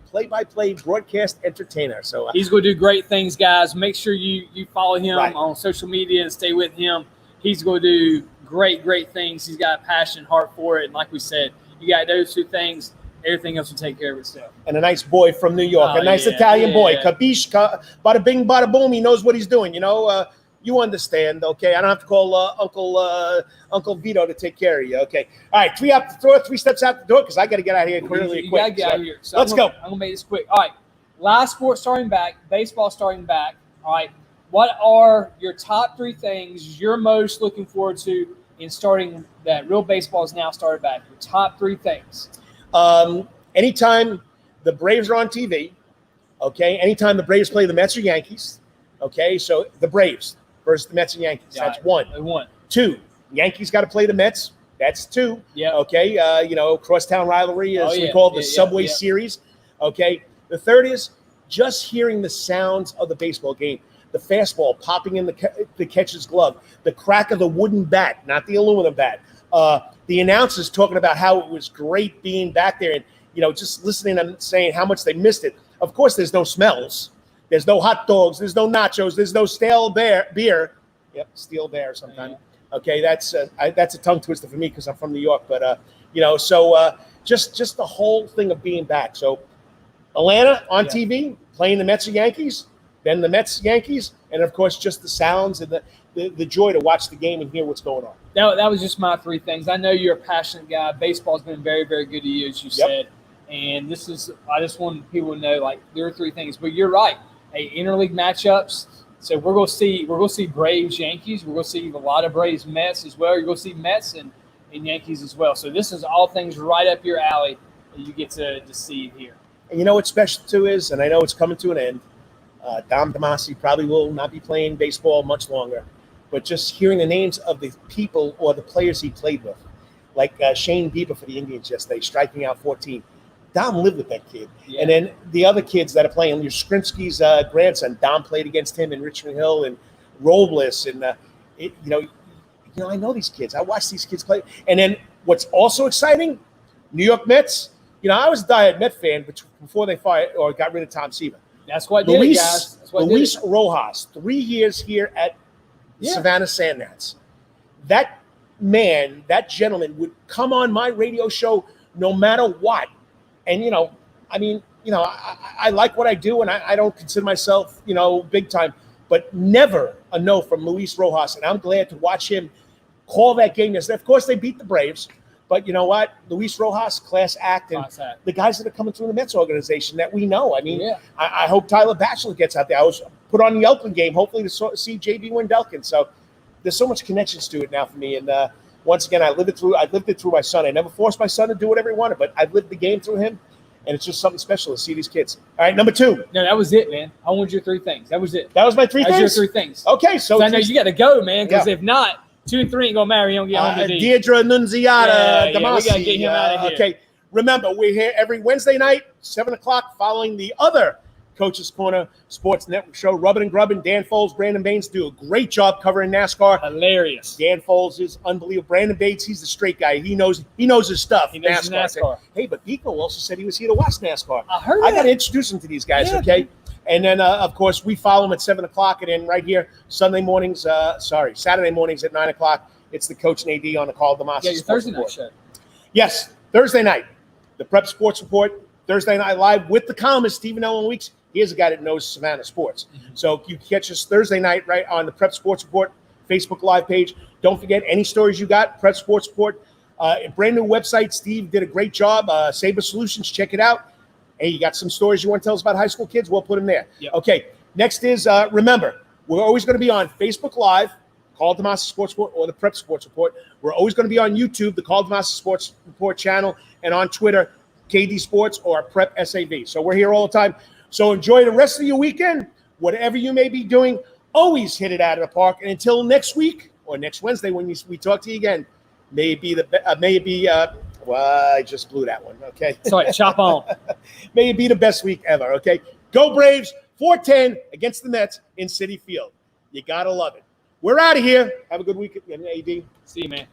play-by-play broadcast entertainer. So he's going to do great things, guys. Make sure you follow him Right. on social media and stay with him. He's going to do great things. He's got a passion, heart for it. And like we said, you got those two things, everything else will take care of itself. and a nice boy from New York, a nice Italian boy. Capiche, bada bing, bada boom. He knows what he's doing. You understand, okay? I don't have to call Uncle Vito to take care of you, okay? All right, 3 steps out the door because I got to get out of here really You quick. got to get out of here. So let's go. I'm going to make this quick. All right, live sports starting back, baseball starting back. All right, what are your top 3 things you're most looking forward to in starting that real baseball is now started back? Your top 3 things. Anytime the Braves are on TV, okay? Anytime the Braves play the Mets or Yankees, okay? So the Braves versus the Mets and Yankees. That's one. 2, Yankees got to play the Mets. That's 2. Yeah. Okay. Crosstown rivalry, as we call it, the Subway Series. Okay. The third is just hearing the sounds of the baseball game. The fastball popping in the catcher's glove, the crack of the wooden bat, not the aluminum bat. The announcers talking about how it was great being back there and, just listening and saying how much they missed it. Of course, there's no smells. There's no hot dogs. There's no nachos. There's no stale beer. Yep, steel bear sometimes. Okay, that's a tongue twister for me because I'm from New York. But, just the whole thing of being back. So Atlanta on TV, playing the Mets or Yankees, then the Mets, Yankees, and, of course, just the sounds and the joy to watch the game and hear what's going on. That was just my 3 things. I know you're a passionate guy. Baseball's been very, very good to you, as you said. And I just want people to know, there are 3 things. But you're right. Hey, interleague matchups. So we're going to see Braves, Yankees. We're going to see a lot of Braves, Mets as well. You're going to see Mets and Yankees as well. So this is all things right up your alley that you get to see here. And you know what's special too is, and I know it's coming to an end, Dom DeMasi probably will not be playing baseball much longer, but just hearing the names of the people or the players he played with, like Shane Bieber for the Indians yesterday, striking out 14. Dom lived with that kid. Yeah. And then the other kids that are playing, your Skrinsky's grandson, Dom played against him in Richmond Hill and Robles. And, I know these kids. I watch these kids play. And then what's also exciting, New York Mets. I was a diehard Met fan before they fired or got rid of Tom Seaver. That's what did it, guys. That's what Luis Rojas, 3 years here at Savannah Sandgnats. That man, that gentleman would come on my radio show no matter what. And, I like what I do, and I don't consider myself, big time, but never a no from Luis Rojas. And I'm glad to watch him call that game yesterday. Of course, they beat the Braves, but you know what? Luis Rojas, class act, and the guys that are coming through the Mets organization that we know. I mean, I hope Tyler Batchelor gets out there. I was put on the Oakland game, hopefully to see J.B. Wendelken. So there's so much connections to it now for me. And once again, I lived it through my son. I never forced my son to do whatever he wanted, but I've lived the game through him. And it's just something special to see these kids. All right, number 2. No, that was it, man. I wanted your 3 things. That was it. That was my 3 things? That was your 3 things. Okay, so I know you got to go, man, because if not, 2 and 3 ain't going to matter. You don't get home to Deirdre Nunziata, DeMasi. We got to get him out of here. Okay, remember, we're here every Wednesday night, 7 o'clock, following the other Coach's Corner Sports Network show. Rubbin' and Grubbin, Dan Foles, Brandon Baines do a great job covering NASCAR. Hilarious. Dan Foles is unbelievable. Brandon Baines, he's the straight guy. He knows his stuff. He knows NASCAR. Hey, but Pico also said he was here to watch NASCAR. I heard I got to introduce him to these guys, okay? And then, of course, we follow him at 7 o'clock. And then right here, Saturday mornings at 9 o'clock, it's the Coach and AD on the Karl DeMasi Sports Thursday Report. night show. Yes, Thursday night. The Prep Sports Report, Thursday Night Live with the columnist, Stephen Ellen Weeks. He is a guy that knows Savannah sports. Mm-hmm. So you catch us Thursday night right on the Prep Sports Report Facebook Live page. Don't forget any stories you got, Prep Sports Report. A brand new website. Steve did a great job. Saber Solutions, check it out. Hey, you got some stories you want to tell us about high school kids? We'll put them there. Yep. Okay, next is, remember, We're always going to be on Facebook Live, Karl DeMasi Sports Report, or the Prep Sports Report. We're always going to be on YouTube, the Karl DeMasi Sports Report channel, and on Twitter, KD Sports or Prep SAV. So we're here all the time. So enjoy the rest of your weekend. Whatever you may be doing, always hit it out of the park. And until next week or next Wednesday when we talk to you again, may it be well, I just blew that one. Okay. Sorry, chop on. May it be the best week ever. Okay. Go Braves. 4-10 against the Mets in Citi Field. You gotta love it. We're out of here. Have a good week, AD. See you, man.